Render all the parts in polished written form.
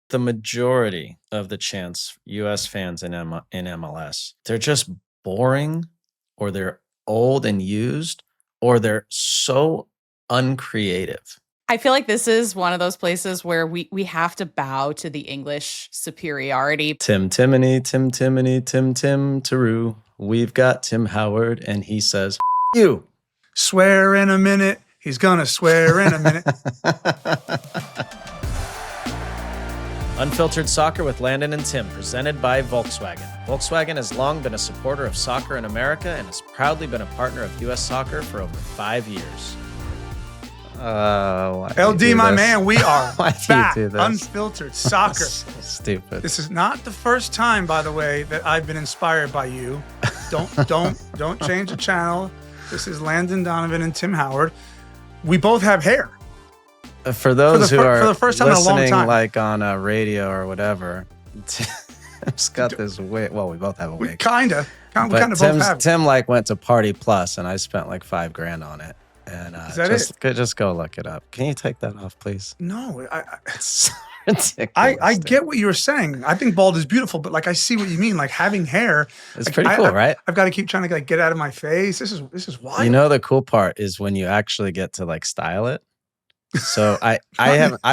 the majority of the Chants U.S. fans in MLS, they're just boring, or they're old and used, or they're so uncreative. I feel like this is one of those places where we have to bow to the English superiority. Tim Timony, Tim Timony, Tim Taroo. We've got Tim Howard, and he says, you. Swear in a minute. He's gonna swear in a minute. Unfiltered Soccer with Landon and Tim, presented by Volkswagen. Volkswagen has long been a supporter of soccer in America and has proudly been a partner of U.S. Soccer for over 5 years. LD, my man, we are back. Unfiltered Soccer. So stupid. This is not the first time, by the way, that I've been inspired by you. Don't change the channel. This is Landon, Donovan, and Tim Howard. We both have hair. For those who are for the first time listening, in a long time, like on a radio or whatever, Tim's got this wig. Well, we both have a wig. We kind of both have. Tim went to Party Plus, and I spent like $5,000 on it. And is that just go look it up. Can you take that off, please? No, it's so ridiculous. I get what you were saying. I think bald is beautiful, but like I see what you mean. Like having hair, it's pretty cool, right? I've got to keep trying to like get out of my face. This is wild. You know, the cool part is when you actually get to like style it. So I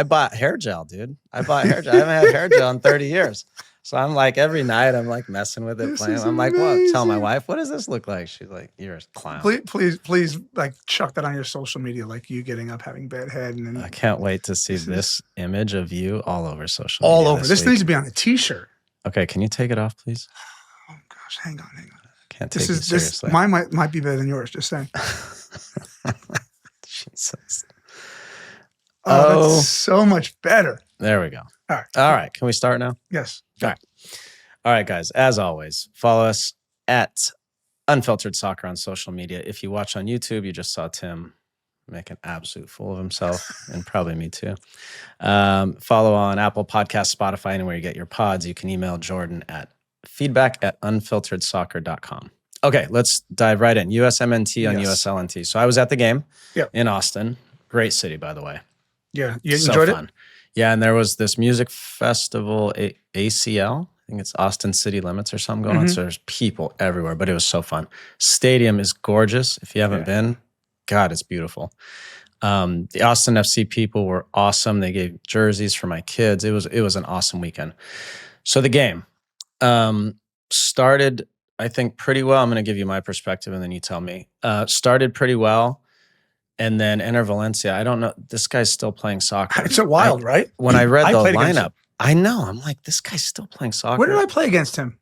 bought hair gel, dude. I haven't had hair gel in 30 years. So I'm like, every night I'm like messing with it, playing. I'm like, well, tell my wife, what does this look like? She's like, you're a clown. Please, like chuck that on your social media, like you getting up, having bad head. And then I can't wait to see this image of you all over social media. All over. This needs to be on a t-shirt. Okay, can you take it off, please? Oh gosh, hang on. Can't take it seriously. Mine might be better than yours, just saying. Jesus. Oh, that's so much better. There we go. All right. Can we start now? Yes. All right, guys. As always, follow us at Unfiltered Soccer on social media. If you watch on YouTube, you just saw Tim make an absolute fool of himself, and probably me too. Follow on Apple Podcasts, Spotify, anywhere you get your pods. You can email Jordan at feedback@unfilteredsoccer.com. Okay, let's dive right in. USMNT on USLNT. So I was at the game in Austin. Great city, by the way. Yeah, you enjoyed it? Yeah, and there was this music festival, ACL. I think it's Austin City Limits or something going on. So there's people everywhere, but it was so fun. Stadium is gorgeous. If you haven't been, God, it's beautiful. The Austin FC people were awesome. They gave jerseys for my kids. It was an awesome weekend. So the game started, I think, pretty well. I'm going to give you my perspective, and then you tell me. Started pretty well. And then enter Valencia. I don't know. This guy's still playing soccer. It's wild, right? When I read the lineup, I know. I'm like, this guy's still playing soccer. Where did I play against him?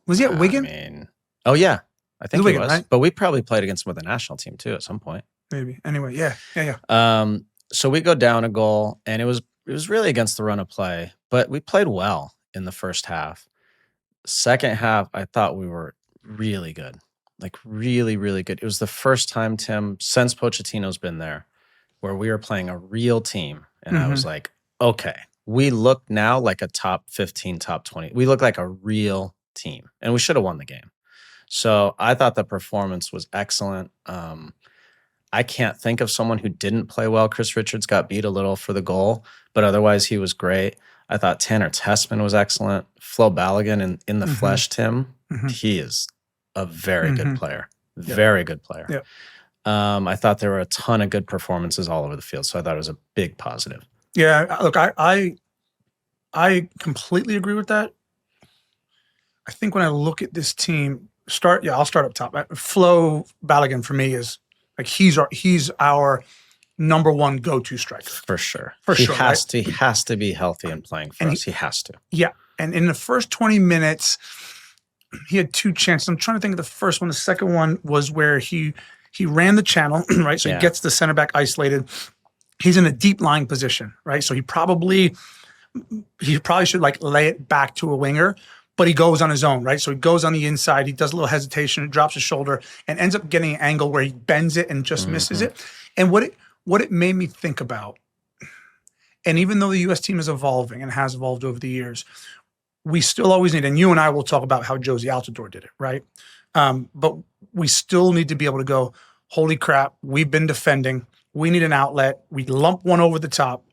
Was he at Wigan? Oh, yeah. I think he was. Right? But we probably played against him with the national team, too, at some point. Maybe. Anyway, yeah. So we go down a goal, and it was really against the run of play. But we played well in the first half. Second half, I thought we were really good. Like really, really good. It was the first time, Tim, since Pochettino's been there, where we were playing a real team. And I was like, okay, we look now like a top 15, top 20. We look like a real team. And we should have won the game. So I thought the performance was excellent. I can't think of someone who didn't play well. Chris Richards got beat a little for the goal, but otherwise he was great. I thought Tanner Tessman was excellent. Flo Balogun in the flesh, Tim, he is a very good player. Very good player. Yep. I thought there were a ton of good performances all over the field, so I thought it was a big positive. Yeah, look, I completely agree with that. I think when I look at this team, I'll start up top. Flo Balogun for me is like he's our number one go-to striker. For sure. He has to be healthy and playing for us. He has to. Yeah. And in the first 20 minutes, he had two chances. I'm trying to think of the first one. The second one was where he ran the channel, right? So he gets the center back isolated. He's in a deep lying position, right? So he probably should like lay it back to a winger, but he goes on his own, right? So he goes on the inside. He does a little hesitation, drops his shoulder, and ends up getting an angle where he bends it and just misses it. And what it made me think about, and even though the U.S. team is evolving and has evolved over the years, we still always need, and you and I will talk about how Josie Altidore did it, right? But we still need to be able to go, holy crap, we've been defending. We need an outlet. We lump one over the top.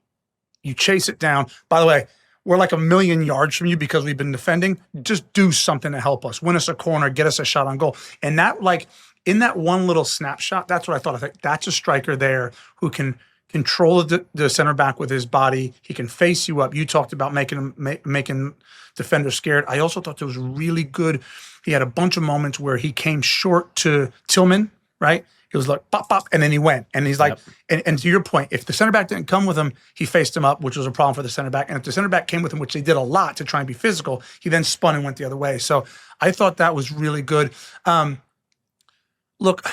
You chase it down. By the way, we're like a million yards from you because we've been defending. Just do something to help us. Win us a corner, get us a shot on goal. And that, like, in that one little snapshot, that's what I thought. I think that's a striker there who can control the center back with his body. He can face you up. You talked about making defenders scared. I also thought it was really good. He had a bunch of moments where he came short to Tillman, right? It was like pop, pop, and then he went. And he's like, and to your point, if the center back didn't come with him, he faced him up, which was a problem for the center back. And if the center back came with him, which they did a lot to try and be physical, he then spun and went the other way. So I thought that was really good. Look,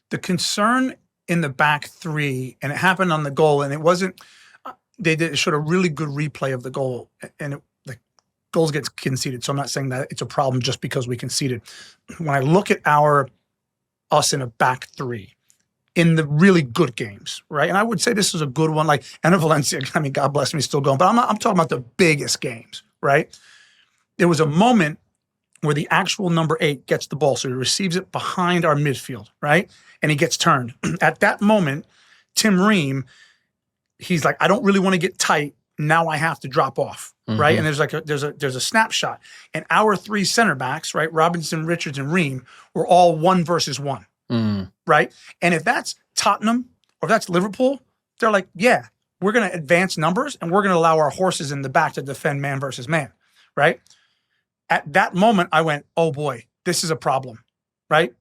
the concern in the back three, and it happened on the goal, and it wasn't, it showed a really good replay of the goal, and the goals get conceded. So I'm not saying that it's a problem just because we conceded. When I look at us in a back three in the really good games, right? And I would say this is a good one, like Ana Valencia, I mean, God bless me, still going, but I'm talking about the biggest games, right? There was a moment where the actual number 8 gets the ball. So he receives it behind our midfield, right? And he gets turned. At that moment, Tim Ream, he's like, I don't really want to get tight. Now I have to drop off, right? And there's a snapshot. And our 3 center backs, right? Robinson, Richards, and Ream were all 1 versus 1, right? And if that's Tottenham or if that's Liverpool, they're like, yeah, we're going to advance numbers and we're going to allow our horses in the back to defend man versus man, right? At that moment, I went, oh boy, this is a problem, right?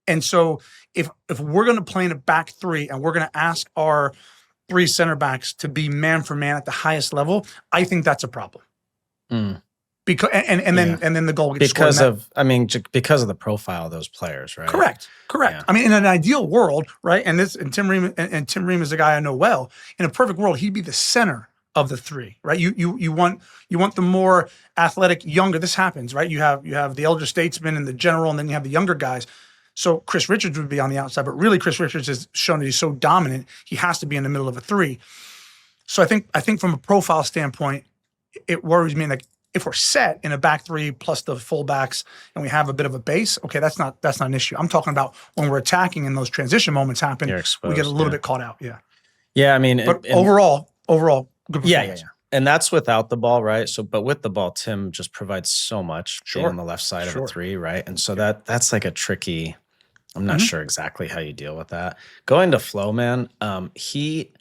And so if we're going to play in a back 3 and we're going to ask our 3 center backs to be man for man at the highest level, I think that's a problem. Because and then the goal gets because scored because of the profile of those players, right? Correct. Yeah. I mean, in an ideal world, right? And Tim Ream is a guy I know well. In a perfect world, he'd be the center of the 3, right? You want the more athletic, younger. This happens, right? You have the elder statesman and the general, and then you have the younger guys. So Chris Richards would be on the outside, but really Chris Richards has shown that he's so dominant, he has to be in the middle of a 3. So I think from a profile standpoint, it worries me. Like if we're set in a back 3 plus the fullbacks and we have a bit of a base, okay, that's not an issue. I'm talking about when we're attacking and those transition moments happen, we get a little bit caught out. Yeah. Yeah, I mean, but overall, good performance. Yeah. And that's without the ball, right? So, but with the ball, Tim just provides so much being on the left side of a 3, right? And so that's like a tricky. I'm not sure exactly how you deal with that. Going to Flo, man, he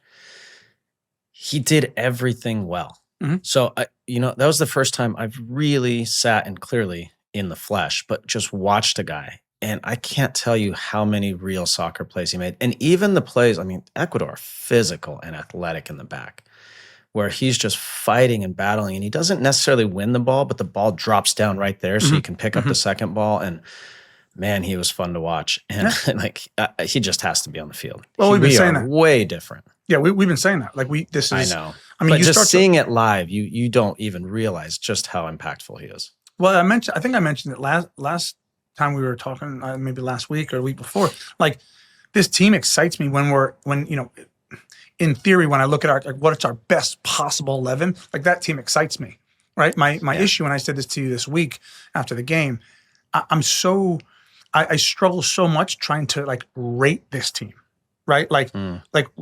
did everything well. So, that was the first time I've really sat and clearly in the flesh, but just watched a guy. And I can't tell you how many real soccer plays he made. And even the plays, I mean, Ecuador, physical and athletic in the back, where he's just fighting and battling. And he doesn't necessarily win the ball, but the ball drops down right there so you can pick up the second ball. And man, he was fun to watch. And he just has to be on the field. Well, we've been saying that. Way different. Yeah, we've been saying that. Like I know. I mean, but just seeing it live, you don't even realize just how impactful he is. Well, I think I mentioned it last time we were talking, maybe last week or the week before. Like this team excites me when in theory, when I look at what's our best possible 11, like that team excites me, right? My issue, and I said this to you this week after the game, I struggle so much trying to like rate this team, right? Like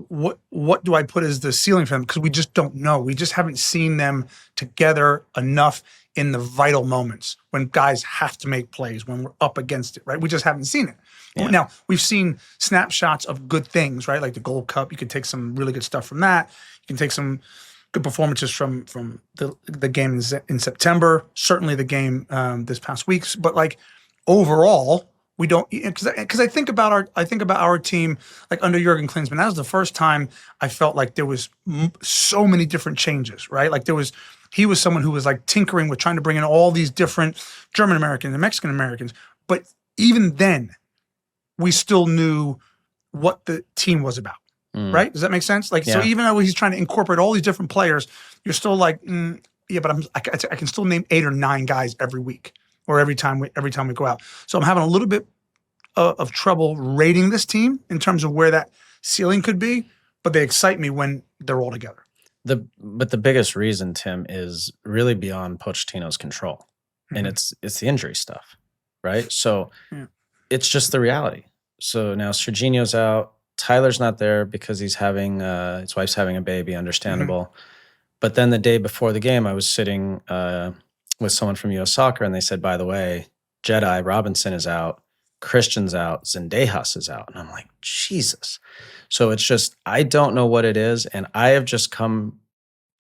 what do I put as the ceiling for them? Because we just don't know. We just haven't seen them together enough in the vital moments when guys have to make plays, when we're up against it, right? We just haven't seen it. Yeah. Now, we've seen snapshots of good things, right? Like the Gold Cup, you can take some really good stuff from that. You can take some good performances from the game in September, certainly the game this past week. But like overall, we don't, because I think about our team like under Jurgen Klinsmann. That was the first time I felt like there was so many different changes, right? Like he was someone who was like tinkering with trying to bring in all these different German Americans and Mexican Americans. But even then, we still knew what the team was about, right? Does that make sense? Like, so even though he's trying to incorporate all these different players, you're still like, yeah, but I can still name 8 or 9 guys every week or every time we go out. So I'm having a little bit of trouble rating this team in terms of where that ceiling could be, but they excite me when they're all together. But the biggest reason, Tim, is really beyond Pochettino's control, and it's the injury stuff, right? So it's just the reality. So now Serginho's out, Tyler's not there because he's having his wife's having a baby, understandable. But then the day before the game, I was sitting with someone from US Soccer, and they said, by the way, Jedi Robinson is out, Christian's out, Zendejas is out. And I'm like, Jesus. So it's just, I don't know what it is. And I have just come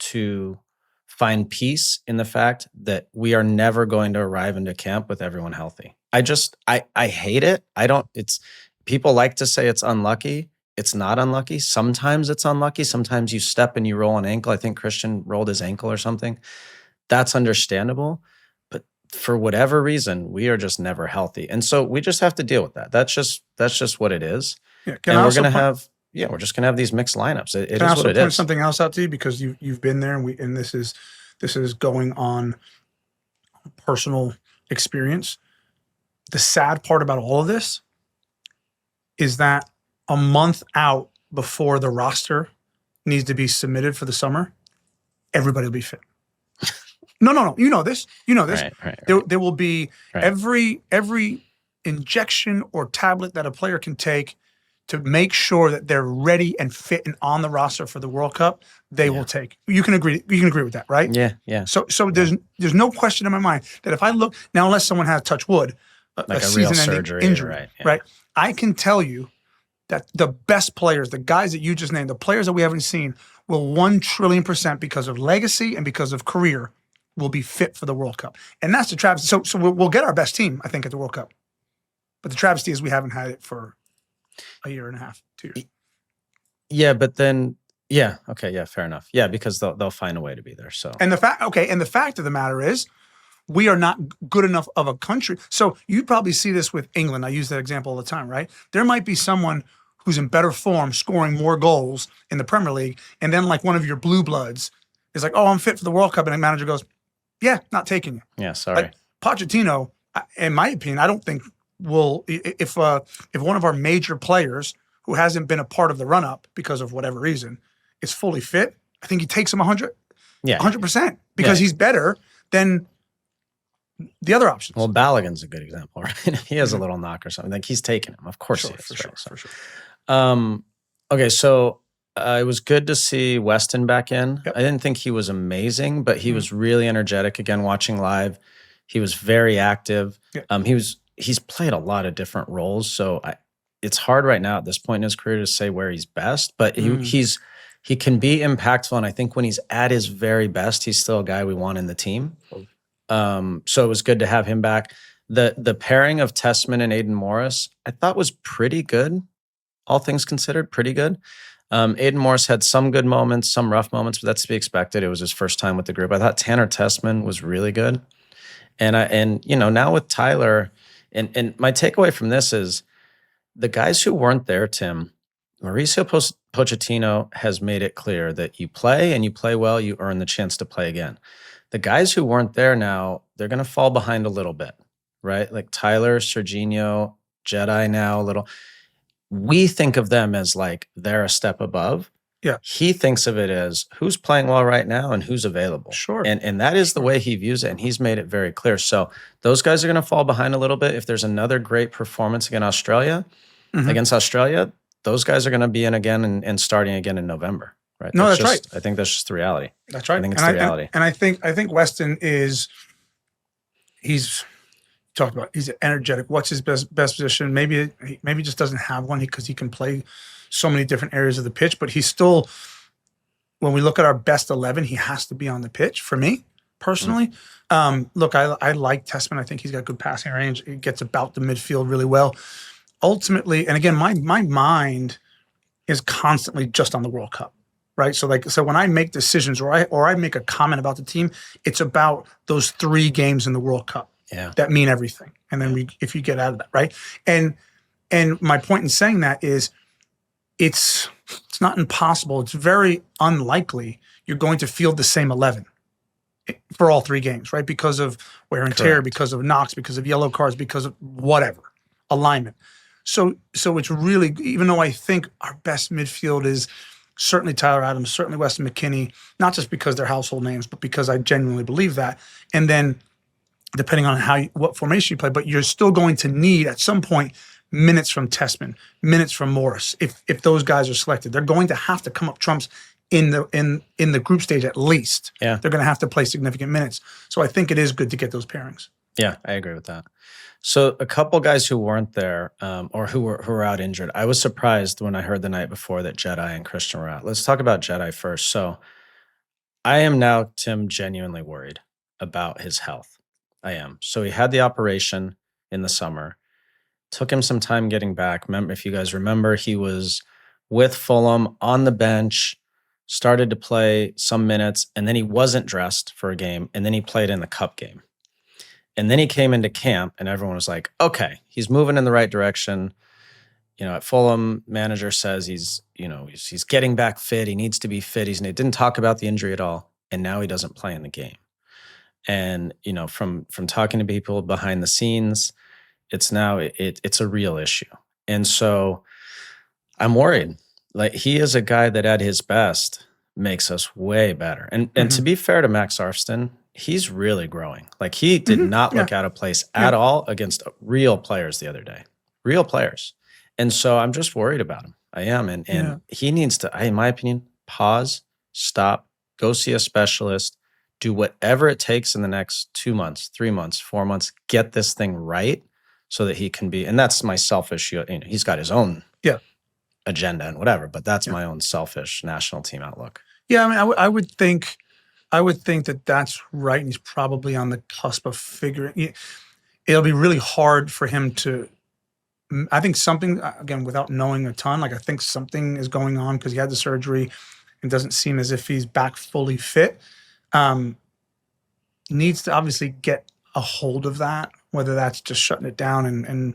to find peace in the fact that we are never going to arrive into camp with everyone healthy. I hate it. People like to say it's unlucky. It's not unlucky. Sometimes it's unlucky. Sometimes you step and you roll an ankle. I think Christian rolled his ankle or something. That's understandable. But for whatever reason, we are just never healthy. And so we just have to deal with that. That's just what it is. Yeah, and we're just gonna have these mixed lineups. It is what it is. Can I also point something else out to you, because you've been there, and this is going on personal experience. The sad part about all of this is that a month out before the roster needs to be submitted for the summer, everybody will be fit. No. You know this. Right. There will be every injection or tablet that a player can take to make sure that they're ready and fit and on the roster for the World Cup, they will take. You can agree with that, right? Yeah. So there's no question in my mind that if I look now, unless someone has touch wood, like a season-ending injury, right? I can tell you that the best players, the guys that you just named, the players that we haven't seen, will 1,000,000,000,000% because of legacy and because of career, will be fit for the World Cup. And that's the travesty. So we'll get our best team, I think, at the World Cup. But the travesty is we haven't had it for a year and a half, 2 years. Yeah, but then, fair enough. Yeah, because they'll find a way to be there. So, and the fact of the matter is, we are not good enough of a country. So you probably see this with England. I use that example all the time, right? There might be someone who's in better form, scoring more goals in the Premier League, and then like one of your blue bloods is like, "Oh, I'm fit for the World Cup," and the manager goes, "Yeah, not taking you." Yeah, sorry. Like, Pochettino, in my opinion, I don't think will, if one of our major players who hasn't been a part of the run-up because of whatever reason is fully fit, I think he takes him 100%, because he's better than the other options. Well, Balogun's a good example, right? He has a little knock or something. Like, he's taking him. Of course he is. For sure. Okay, so it was good to see Weston back in. Yep. I didn't think he was amazing, but he was really energetic again watching live. He was very active. Yep. He's played a lot of different roles, so it's hard right now at this point in his career to say where he's best, but he can be impactful, and I think when he's at his very best, he's still a guy we want in the team. So it was good to have him back. The pairing of Tessman and Aiden Morris, I thought was pretty good, all things considered, pretty good. Aiden Morris had some good moments, some rough moments, but that's to be expected. It was his first time with the group. I thought Tanner Tessman was really good. And now with Tyler, and my takeaway from this is the guys who weren't there, Tim, Mauricio Pochettino has made it clear that you play and you play well, you earn the chance to play again. The guys who weren't there now, they're going to fall behind a little bit, right? Like Tyler, Serginho, Jedi now a little. We think of them as like they're a step above. Yeah. He thinks of it as who's playing well right now and who's available. Sure. And that is the way he views it, and he's made it very clear. So those guys are going to fall behind a little bit. If there's another great performance against Australia, those guys are going to be in again and starting again in November. Right? No, that's right. I think that's just the reality. That's right. I think it's the reality. And I think Weston he's energetic. What's his best position? Maybe he just doesn't have one because he can play so many different areas of the pitch, but he's still, when we look at our best 11, he has to be on the pitch for me personally. Look, I like Tessman. I think he's got good passing range. He gets about the midfield really well. Ultimately, and again, my mind is constantly just on the World Cup. Right. So when I make decisions or I make a comment about the team, it's about those 3 games in the World Cup that mean everything. And then if you get out of that, right. And my point in saying that is it's not impossible. It's very unlikely you're going to field the same 11 for all 3 games, right? Because of wear and tear, because of knocks, because of yellow cards, because of whatever alignment. So it's really, even though I think our best midfield is certainly Tyler Adams, certainly Weston McKennie, not just because they're household names, but because I genuinely believe that. And then depending on what formation you play, but you're still going to need at some point minutes from Tessman, minutes from Morris. If those guys are selected, they're going to have to come up trumps in the group stage at least. Yeah. They're going to have to play significant minutes. So I think it is good to get those pairings. Yeah, I agree with that. So a couple guys who weren't there or who were out injured, I was surprised when I heard the night before that Jedi and Christian were out. Let's talk about Jedi first. So I am now, Tim, genuinely worried about his health. I am. So he had the operation in the summer. Took him some time getting back. Remember, if you guys remember, he was with Fulham on the bench, started to play some minutes, and then he wasn't dressed for a game, and then he played in the cup game. And then he came into camp, and everyone was like, okay, he's moving in the right direction. At Fulham, manager says he's getting back fit. He needs to be fit. He didn't talk about the injury at all, and now he doesn't play in the game. And, from talking to people behind the scenes, it's a real issue. And so I'm worried. Like, he is a guy that at his best makes us way better. And to be fair to Max Arfston, he's really growing. Like, he did not look out of place at all against real players the other day. Real players. And so I'm just worried about him. I am. And he needs to, in my opinion, pause, stop, go see a specialist, do whatever it takes in the next 2 months, 3 months, 4 months, get this thing right. So that he can be, and that's my selfish, he's got his own agenda and whatever, but that's my own selfish national team outlook. Yeah, I mean, I would think that that's right, and he's probably on the cusp of figuring. It'll be really hard for him to. I think something, again, without knowing a ton, like I think something is going on because he had the surgery and doesn't seem as if he's back fully fit. Needs to obviously get a hold of that, whether that's just shutting it down and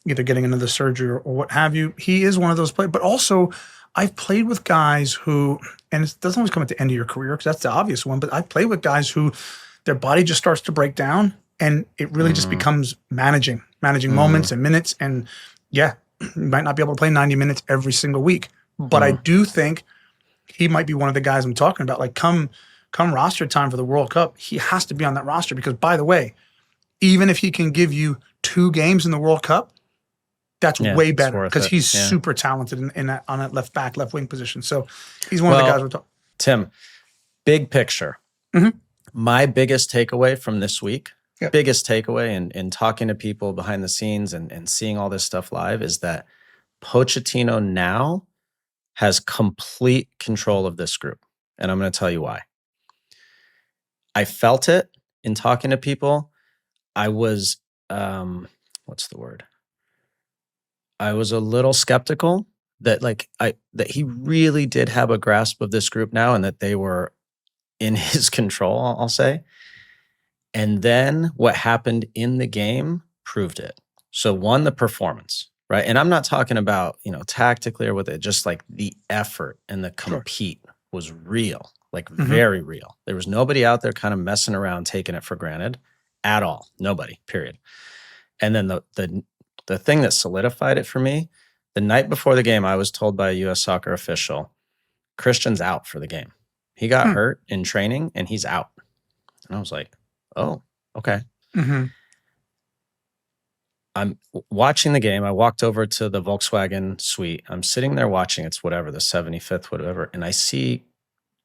either getting another surgery or what have you. He is one of those players. But also, I've played with guys who, and it doesn't always come at the end of your career because that's the obvious one, but I've played with guys who their body just starts to break down and it really just becomes managing moments and minutes. And you might not be able to play 90 minutes every single week. But I do think he might be one of the guys I'm talking about. Like, come roster time for the World Cup, he has to be on that roster because, by the way, even if he can give you 2 games in the World Cup, that's way better because he's super talented in that, on that left back, left wing position. So he's one of the guys we're talking. Tim, big picture. My biggest takeaway from this week, biggest takeaway in talking to people behind the scenes and seeing all this stuff live is that Pochettino now has complete control of this group. And I'm going to tell you why. I felt it in talking to people. I was, what's the word? I was a little skeptical that that he really did have a grasp of this group now and that they were in his control, I'll say. And then what happened in the game proved it. So one, the performance, right? And I'm not talking about, tactically or with it, just like the effort and the compete was real, like very real. There was nobody out there kind of messing around, taking it for granted at all. Nobody, period. And then the thing that solidified it for me, the night before the game, I was told by a U.S. soccer official, Christian's out for the game. He got hurt in training and he's out. And I was like, oh, okay. I'm watching the game. I walked over to the Volkswagen suite. I'm sitting there watching. It's whatever, the 75th, whatever. And I see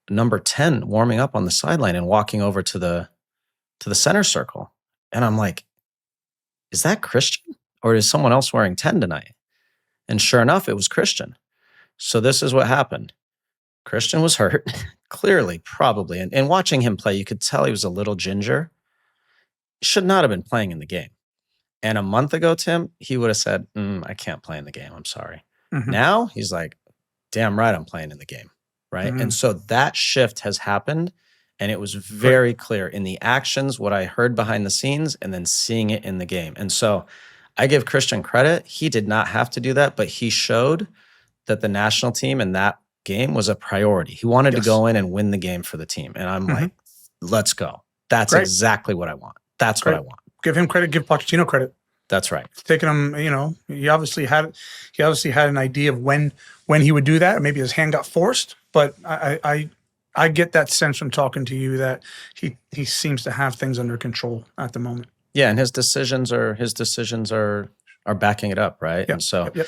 number 10 warming up on the sideline and walking over to the center circle. And I'm like, is that Christian? Or is someone else wearing 10 tonight? And sure enough, it was Christian. So this is what happened. Christian was hurt, clearly, probably. And watching him play, you could tell he was a little ginger. Should not have been playing in the game. And a month ago, Tim, he would have said, I can't play in the game. I'm sorry. Now he's like, damn right, I'm playing in the game. Right. And so that shift has happened. And it was very clear in the actions, what I heard behind the scenes, and then seeing it in the game. And so I give Christian credit. He did not have to do that, but he showed that the national team in that game was a priority. He wanted to go in and win the game for the team. And I'm like, let's go. That's exactly what I want. That's what I want. Give him credit. Give Pochettino credit. That's right. Taking him, he obviously had an idea of when he would do that. Or maybe his hand got forced, but I get that sense from talking to you that he seems to have things under control at the moment. Yeah, and his decisions are are backing it up, right? Yep. And so, Yep.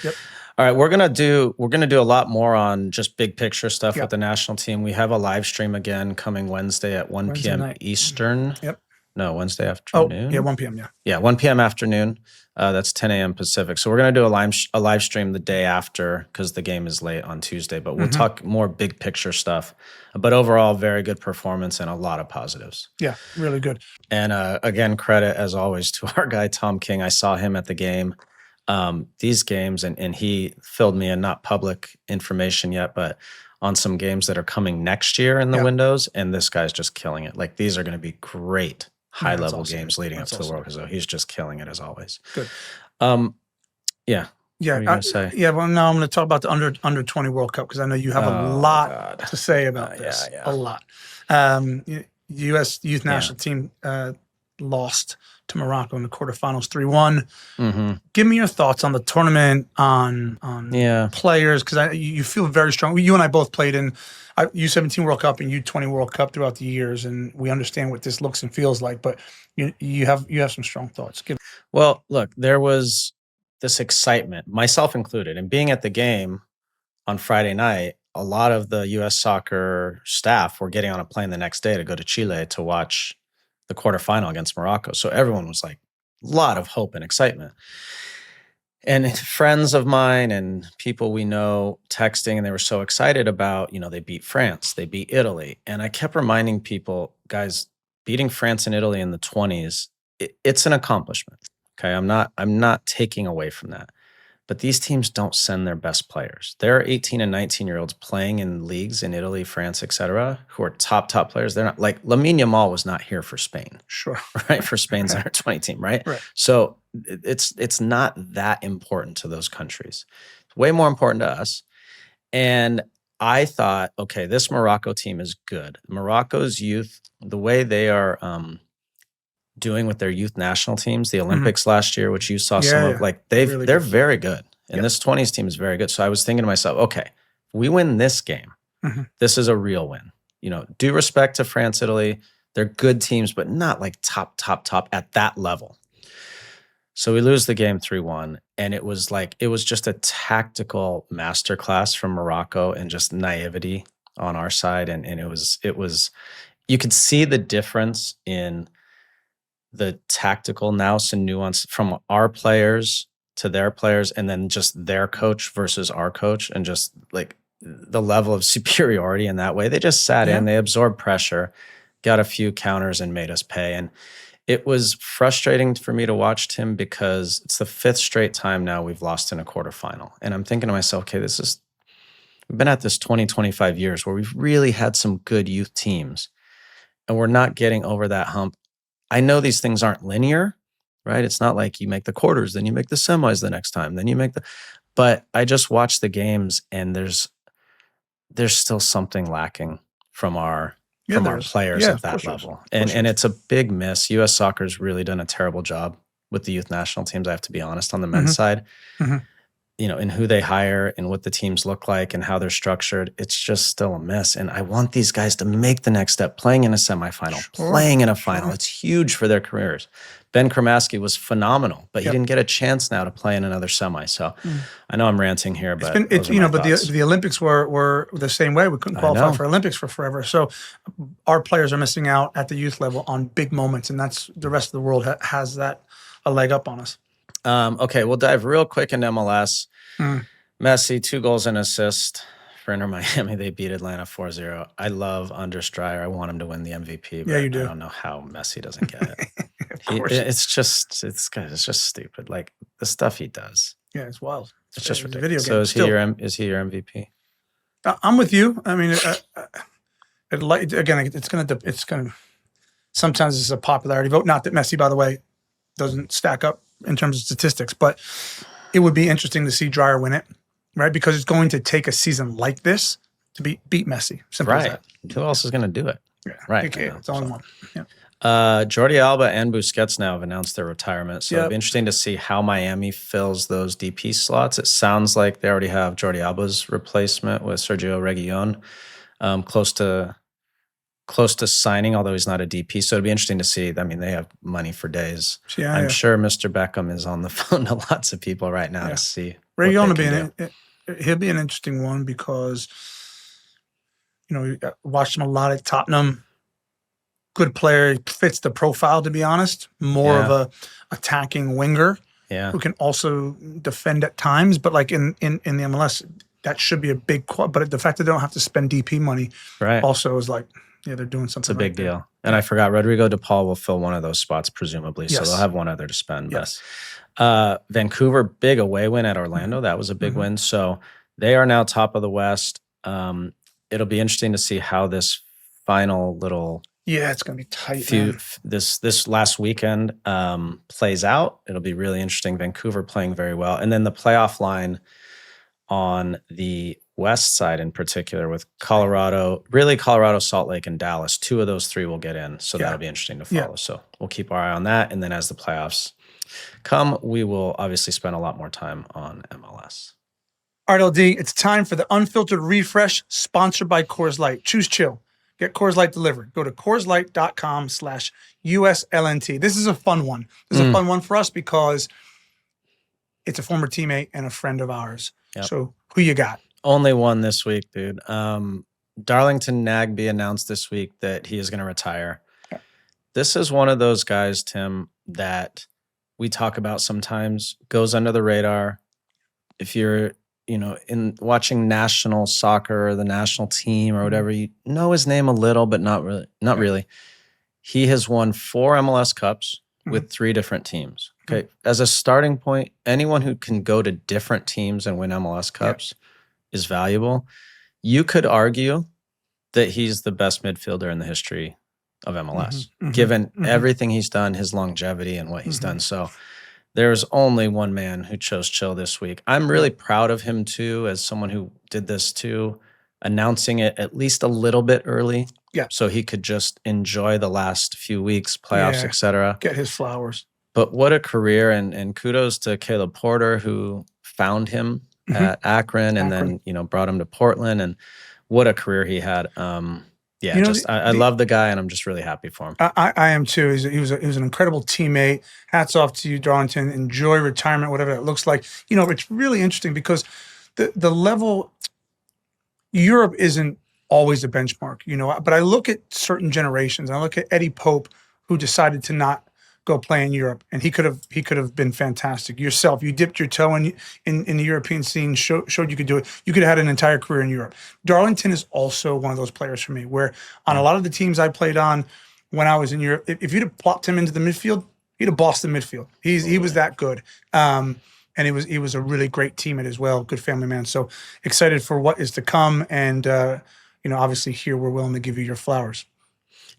all right, we're gonna do a lot more on just big picture stuff Yep. with the national team. We have a live stream again coming Wednesday at 1 Wednesday p.m. night. Eastern. Yep. No, Wednesday afternoon. Oh, yeah, 1 p.m. Yeah. Yeah, 1 p.m. afternoon. That's 10 a.m. Pacific. So we're gonna do a live stream the day after because the game is late on Tuesday. But we'll talk more big picture stuff. But overall, very good performance and a lot of positives. Yeah, really good. And again, credit as always to our guy Tom King. I saw him at the game. These games, and he filled me in, not public information yet, but on some games that are coming next year in the windows. And this guy's just killing it. Like these are going to be great high-level games leading up to the World Cup. So he's just killing it as always. Good. Yeah. Yeah. What are you gonna say? Yeah. Well, now I'm going to talk about the under 20 World Cup because I know you have a lot to say about this. Yeah. A lot. U.S. Youth National Team lost to Morocco in the quarterfinals 3-1. Give me your thoughts on the tournament, on players, because you feel very strong. You and I both played in U17 World Cup and U20 World Cup throughout the years, and we understand what this looks and feels like. But you have some strong thoughts. Well, look, there was this excitement, myself included, and being at the game on Friday night. A lot of the U.S. soccer staff were getting on a plane the next day to go to Chile to watch the quarterfinal against Morocco. So everyone was like, a lot of hope and excitement. And friends of mine and people we know texting, and they were so excited about, they beat France, they beat Italy. And I kept reminding people, guys, beating France and Italy in the 20s, it's an accomplishment. Okay, I'm not taking away from that. But these teams don't send their best players. There are 18 and 19-year-olds playing in leagues in Italy, France, et cetera, who are top players. They're not like Lamine Yamal was not here for Spain. Sure. Right? For Spain's under 20 team, right? Right. So it's not that important to those countries. It's way more important to us. And I thought, okay, this Morocco team is good. Morocco's youth, the way they are doing with their youth national teams, the Olympics last year, which you saw some of, like they're very good. And this 20s team is very good. So I was thinking to myself, okay, if we win this game, this is a real win. Due respect to France, Italy, they're good teams, but not like top at that level. So we lose the game 3-1. And it was just a tactical masterclass from Morocco and just naivety on our side. And it was, you could see the difference in the tactical nous and nuance from our players to their players, and then just their coach versus our coach, and just like the level of superiority in that way. They just sat in, they absorbed pressure, got a few counters, and made us pay. And it was frustrating for me to watch, Tim, because it's the 5th straight time now we've lost in a quarterfinal. And I'm thinking to myself, okay, we've been at this 20, 25 years where we've really had some good youth teams, and we're not getting over that hump. I know these things aren't linear, right? It's not like you make the quarters, then you make the semis the next time, then you make but I just watch the games, and there's still something lacking from our players at that level. And it's a big miss. US Soccer's really done a terrible job with the youth national teams, I have to be honest, on the men's side. In who they hire and what the teams look like and how they're structured, it's just still a mess. And I want these guys to make the next step, playing in a semifinal, playing in a final. It's huge for their careers. Ben Kramaski was phenomenal, but he didn't get a chance now to play in another semi. So I know I'm ranting here, but but the Olympics were the same way. We couldn't qualify for Olympics for forever. So our players are missing out at the youth level on big moments, and that's the rest of the world has that a leg up on us. Okay, we'll dive real quick into MLS. Messi, 2 goals and assist for Inter Miami. They beat Atlanta 4-0. I love Andres Dreyer. I want him to win the MVP. But you do. I don't know how Messi doesn't get it. Of course. It's just stupid. Like the stuff he does. Yeah, it's wild. It's just ridiculous. Video so is he your MVP? I'm with you. I mean, again, it's gonna. Sometimes it's a popularity vote. Not that Messi, by the way, doesn't stack up in terms of statistics, but it would be interesting to see Dreyer win it, right? Because it's going to take a season like this to beat Messi. Simple as that. Who else is going to do it? Yeah. Right. It's only one. Yeah. Jordi Alba and Busquets now have announced their retirement. So it'll be interesting to see how Miami fills those DP slots. It sounds like they already have Jordi Alba's replacement with Sergio Reguilon, close close to signing, although he's not a DP. So it'd be interesting to see. I mean, they have money for days. Yeah, I'm sure Mr. Beckham is on the phone to lots of people right now to see. He'll be an interesting one because, watched him a lot at Tottenham. Good player, fits the profile, to be honest. More of a attacking winger who can also defend at times. But like in the MLS, that should be a big but the fact that they don't have to spend DP money also is like, they're doing something. It's a big deal. And I forgot, Rodrigo DePaul will fill one of those spots, presumably. So they'll have one other to spend. Yes. But Vancouver, big away win at Orlando. That was a big win. So they are now top of the West. It'll be interesting to see how this final little it's going to be tight. This last weekend plays out. It'll be really interesting. Vancouver playing very well. And then the playoff line on the West side in particular with Colorado, Salt Lake, and Dallas. 2 of those 3 will get in. So that'll be interesting to follow. So we'll keep our eye on that. And then as the playoffs come, we will obviously spend a lot more time on MLS. All right, LD, it's time for the Unfiltered Refresh, sponsored by Coors Light. Choose chill. Get Coors Light delivered. Go to CoorsLight.com/USLNT. This is a fun one. This is a fun one for us because it's a former teammate and a friend of ours. Yep. So who you got? Only one this week, dude. Darlington Nagbe announced this week that he is going to retire. Okay. This is one of those guys, Tim, that we talk about sometimes, goes under the radar. If you're in watching national soccer or the national team or whatever, you know his name a little, but not really. Not really. He has won 4 MLS Cups with 3 different teams. Okay, as a starting point, anyone who can go to different teams and win MLS Cups is valuable. You could argue that he's the best midfielder in the history of MLS, given everything he's done, his longevity, and what he's done. So there's only one man who chose chill this week. I'm really proud of him too, as someone who did this too, announcing it at least a little bit early. Yeah. So he could just enjoy the last few weeks, playoffs, etc. Get his flowers. But what a career, and kudos to Caleb Porter, who found him at Akron and then, brought him to Portland, and what a career he had. I love the guy, and I'm just really happy for him. I am too. He was an incredible teammate. Hats off to you, Darlington. Enjoy retirement, whatever that looks like. It's really interesting because the level, Europe isn't always a benchmark, but I look at certain generations, and I look at Eddie Pope, who decided to not go play in Europe, and he could have been fantastic. Yourself, you dipped your toe in the European scene, showed you could do it. You could have had an entire career in Europe. Darlington is also one of those players for me, where on a lot of the teams I played on when I was in Europe, if you'd have plopped him into the midfield, he'd have bossed the midfield. He was that good. And he was a really great teammate as well, good family man. So excited for what is to come, and obviously here we're willing to give you your flowers.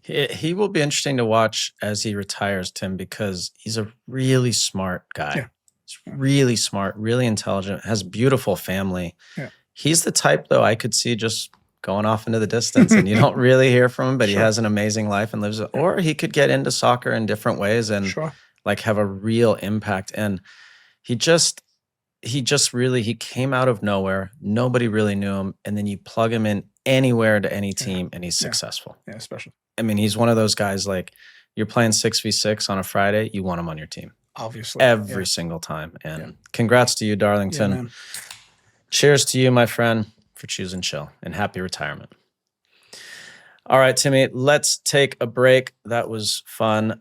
He will be interesting to watch as he retires, Tim, because he's a really smart guy. Yeah. He's really smart, really intelligent, has a beautiful family. Yeah. He's the type, though, I could see just going off into the distance, and you don't really hear from him, but he has an amazing life and lives it. Or he could get into soccer in different ways and have a real impact. And he came out of nowhere. Nobody really knew him. And then you plug him in anywhere to any team, and he's successful. Yeah, special. I mean, he's one of those guys, like, you're playing 6v6 on a Friday, you want him on your team. Obviously. Every single time. And congrats to you, Darlington. Yeah, cheers to you, my friend, for choosing chill, and happy retirement. All right, Timmy, let's take a break. That was fun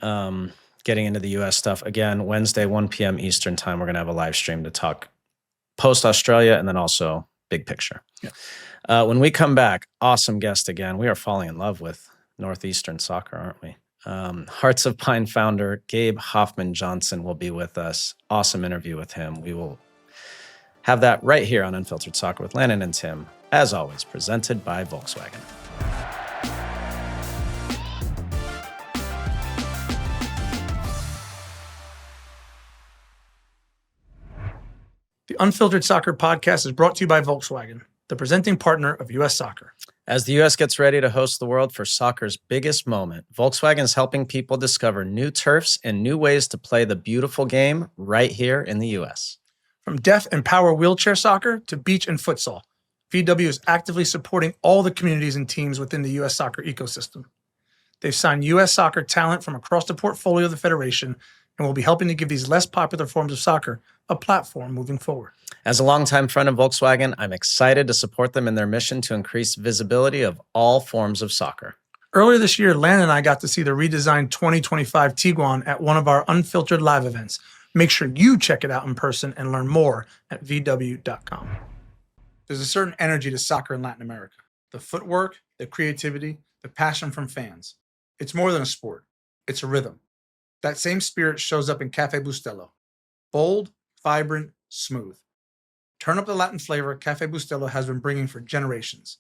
getting into the U.S. stuff. Again, Wednesday, 1 p.m. Eastern time, we're going to have a live stream to talk post-Australia and then also big picture. Yeah. When we come back, awesome guest again. We are falling in love with Northeastern soccer, aren't we? Hearts of Pine founder Gabe Hoffman-Johnson will be with us. Awesome interview with him. We will have that right here on Unfiltered Soccer with Landon and Tim, as always, presented by Volkswagen. The Unfiltered Soccer podcast is brought to you by Volkswagen, the presenting partner of U.S. Soccer. As the U.S. gets ready to host the world for soccer's biggest moment, Volkswagen is helping people discover new turfs and new ways to play the beautiful game right here in the U.S. From deaf and power wheelchair soccer to beach and futsal, VW is actively supporting all the communities and teams within the U.S. soccer ecosystem. They've signed U.S. soccer talent from across the portfolio of the Federation and will be helping to give these less popular forms of soccer a platform moving forward. As a longtime friend of Volkswagen, I'm excited to support them in their mission to increase visibility of all forms of soccer. Earlier this year, Landon and I got to see the redesigned 2025 Tiguan at one of our Unfiltered live events. Make sure you check it out in person and learn more at VW.com. There's a certain energy to soccer in Latin America. The footwork, the creativity, the passion from fans. It's more than a sport. It's a rhythm. That same spirit shows up in Café Bustelo. Bold, vibrant, smooth. Turn up the Latin flavor Café Bustelo has been bringing for generations.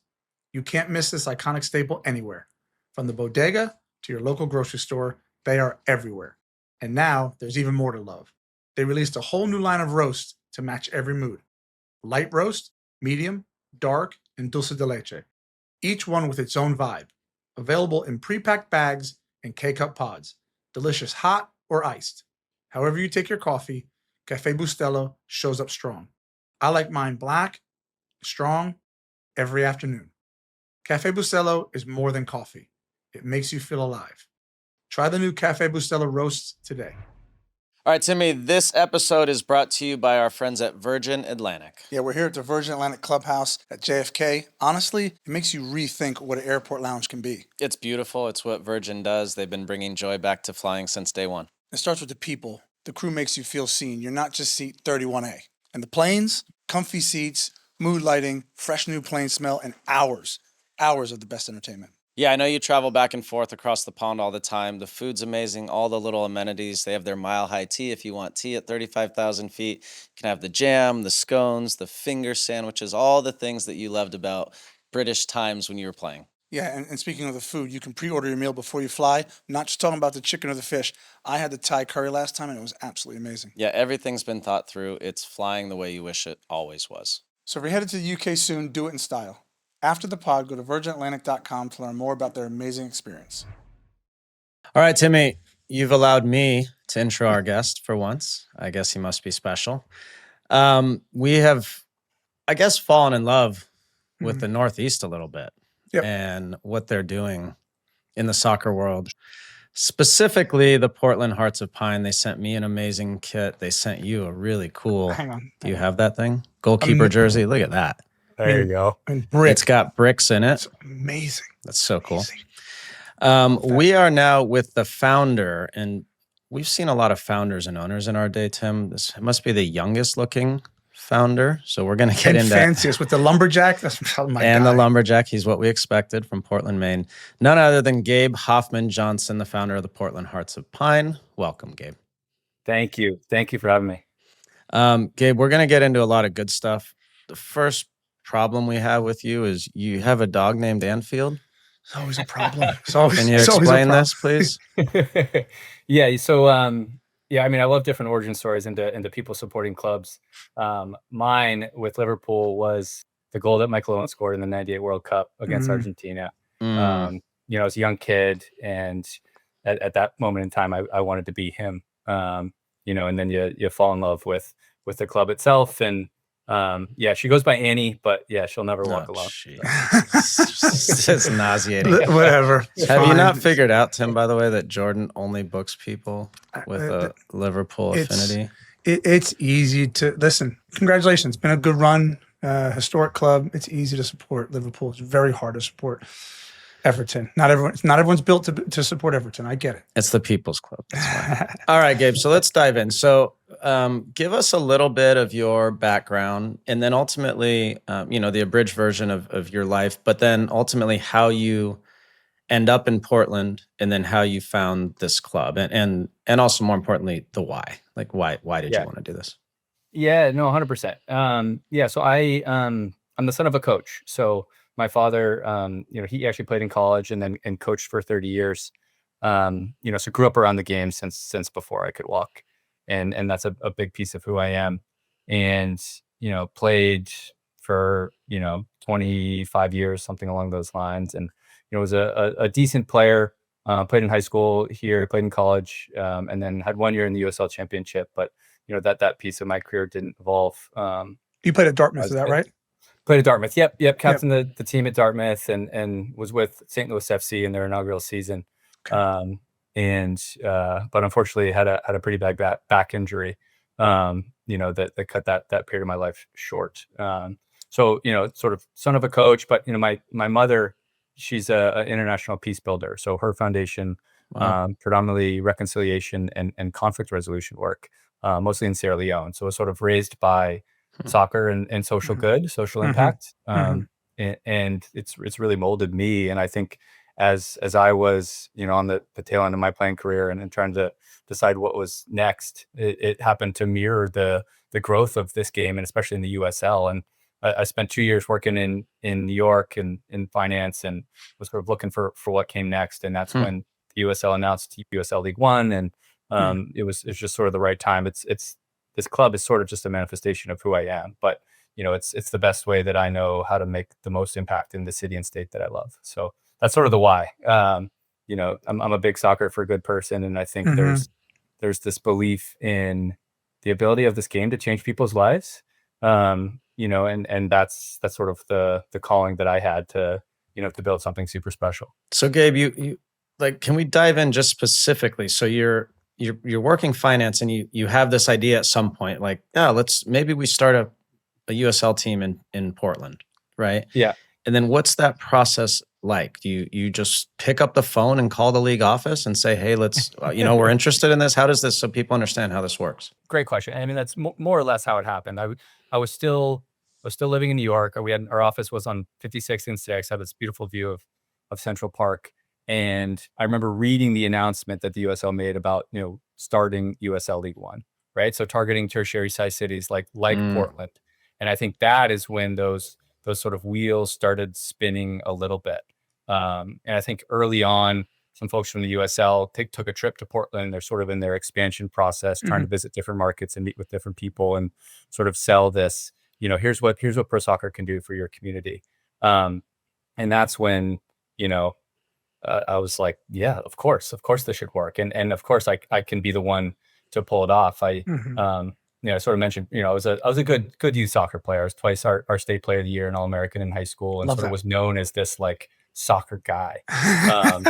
You can't miss this iconic staple anywhere. From the bodega to your local grocery store, they are everywhere. And now there's even more to love. They released a whole new line of roasts to match every mood. Light roast, medium, dark, and dulce de leche. Each one with its own vibe. Available in pre-packed bags and K-cup pods. Delicious hot or iced. However you take your coffee, Café Bustelo shows up strong. I like mine black, strong, every afternoon. Café Bustelo is more than coffee. It makes you feel alive. Try the new Café Bustelo roasts today. All right, Timmy, this episode is brought to you by our friends at Virgin Atlantic. Yeah, we're here at the Virgin Atlantic Clubhouse at JFK. Honestly, it makes you rethink what an airport lounge can be. It's beautiful. It's what Virgin does. They've been bringing joy back to flying since day one. It starts with the people. The crew makes you feel seen. You're not just seat 31A. And the planes, comfy seats, mood lighting, fresh new plane smell, and hours of the best entertainment. Yeah, I know you travel back and forth across the pond all the time. The food's amazing, all the little amenities. They have their mile-high tea if you want tea at 35,000 feet. You can have the jam, the scones, the finger sandwiches, all the things that you loved about British times when you were playing. Yeah, and speaking of the food, you can pre-order your meal before you fly. I'm not just talking about the chicken or the fish. I had the Thai curry last time, and it was absolutely amazing. Yeah, everything's been thought through. It's flying the way you wish it always was. So if you're headed to the UK soon, do it in style. After the pod, go to virginatlantic.com to learn more about their amazing experience. All right, Timmy, you've allowed me to intro our guest for once. I guess he must be special. We have, I guess, fallen in love with the Northeast a little bit and what they're doing in the soccer world. Specifically, the Portland Hearts of Pine. They sent me an amazing kit. They sent you a really cool. Hang on. Do you have that thing? Goalkeeper jersey. Look at that. There you go. And brick. It's got bricks in it. It's amazing. That's so cool. Amazing. We are now with the founder, and we've seen a lot of founders and owners in our day, Tim. This must be the youngest looking founder. So we're going to get into fanciest with the lumberjack. That's my and guy. the lumberjack. He's what we expected from Portland, Maine. None other than Gabe Hoffman-Johnson, the founder of the Portland Hearts of Pine. Welcome, Gabe. Thank you. Thank you for having me. Gabe, we're going to get into a lot of good stuff. The first problem we have with you is you have a dog named Anfield. It's always a problem. Can you explain this, please? Yeah. So, I mean, I love different origin stories into people supporting clubs. Mine with Liverpool was the goal that Michael Owen scored in the '98 World Cup against Argentina. As a young kid, and at that moment in time, I wanted to be him. And then you fall in love with the club itself, and she goes by Annie, but she'll never walk alone. It's nauseating. Whatever. Have you not figured out, Tim, by the way, that Jordan only books people with a Liverpool affinity? It's easy to listen. Congratulations. It's been a good run. Historic club. It's easy to support Liverpool. It's very hard to support Everton. Not everyone's built to support Everton. I get it. It's the people's club. That's why. All right, Gabe. So let's dive in. So give us a little bit of your background, and then ultimately, the abridged version of your life, but then ultimately how you end up in Portland, and then how you found this club, and also more importantly, the why. Like why did you want to do this? Yeah, no, 100%. So I'm the son of a coach. So my father, he actually played in college and coached for 30 years. So grew up around the game since before I could walk. And that's a big piece of who I am. And, played for, 25 years, something along those lines. And, was a decent player, played in high school here, played in college, and then had 1 year in the USL championship. But, that piece of my career didn't evolve. You played at Dartmouth, is that right? Played at Dartmouth. Yep. Captained the team at Dartmouth and was with St. Louis FC in their inaugural season. Okay. But unfortunately had a pretty bad back injury, that cut that period of my life short. So, sort of son of a coach, but, my mother, she's an international peace builder. So her foundation, Wow. predominantly reconciliation and conflict resolution work, mostly in Sierra Leone. So it was sort of raised by Hmm. soccer and social good, social impact. Mhm. And it's really molded me. And I think as I was, on the tail end of my playing career and trying to decide what was next, it happened to mirror the growth of this game, and especially in the USL. And I spent 2 years working in New York and in finance, and was sort of looking for what came next. And that's Hmm. when the USL announced USL League One, and it's just sort of the right time. It's this club is sort of just a manifestation of who I am, but it's the best way that I know how to make the most impact in the city and state that I love. So that's sort of the why. I'm a big soccer for good person, and I think Mhm. there's this belief in the ability of this game to change people's lives. And that's sort of the calling that I had to build something super special. So Gabe, you like, can we dive in just specifically? So you're working finance, and you have this idea at some point, like, yeah, maybe we start a USL team in Portland, right? Yeah. And then what's that process like? Do you just pick up the phone and call the league office and say, hey, let's we're interested in this? How does this, so people understand how this works? Great question. I mean, that's more or less how it happened. I was still living in New York. Our office was on 56th and 6th, had this beautiful view of Central Park. And I remember reading the announcement that the USL made about, starting USL League One, right? So targeting tertiary size cities like Mm. Portland. And I think that is when those sort of wheels started spinning a little bit. And I think early on, some folks from the USL took a trip to Portland. They're sort of in their expansion process, trying to Mhm. visit different markets and meet with different people and sort of sell this, here's what pro soccer can do for your community. And that's when, I was like, yeah, of course this should work. And of course I can be the one to pull it off. Mhm. I sort of mentioned, I was a good youth soccer player. I was twice our state player of the year and All-American in high school, and Love sort of that. was known as this like soccer guy. Um,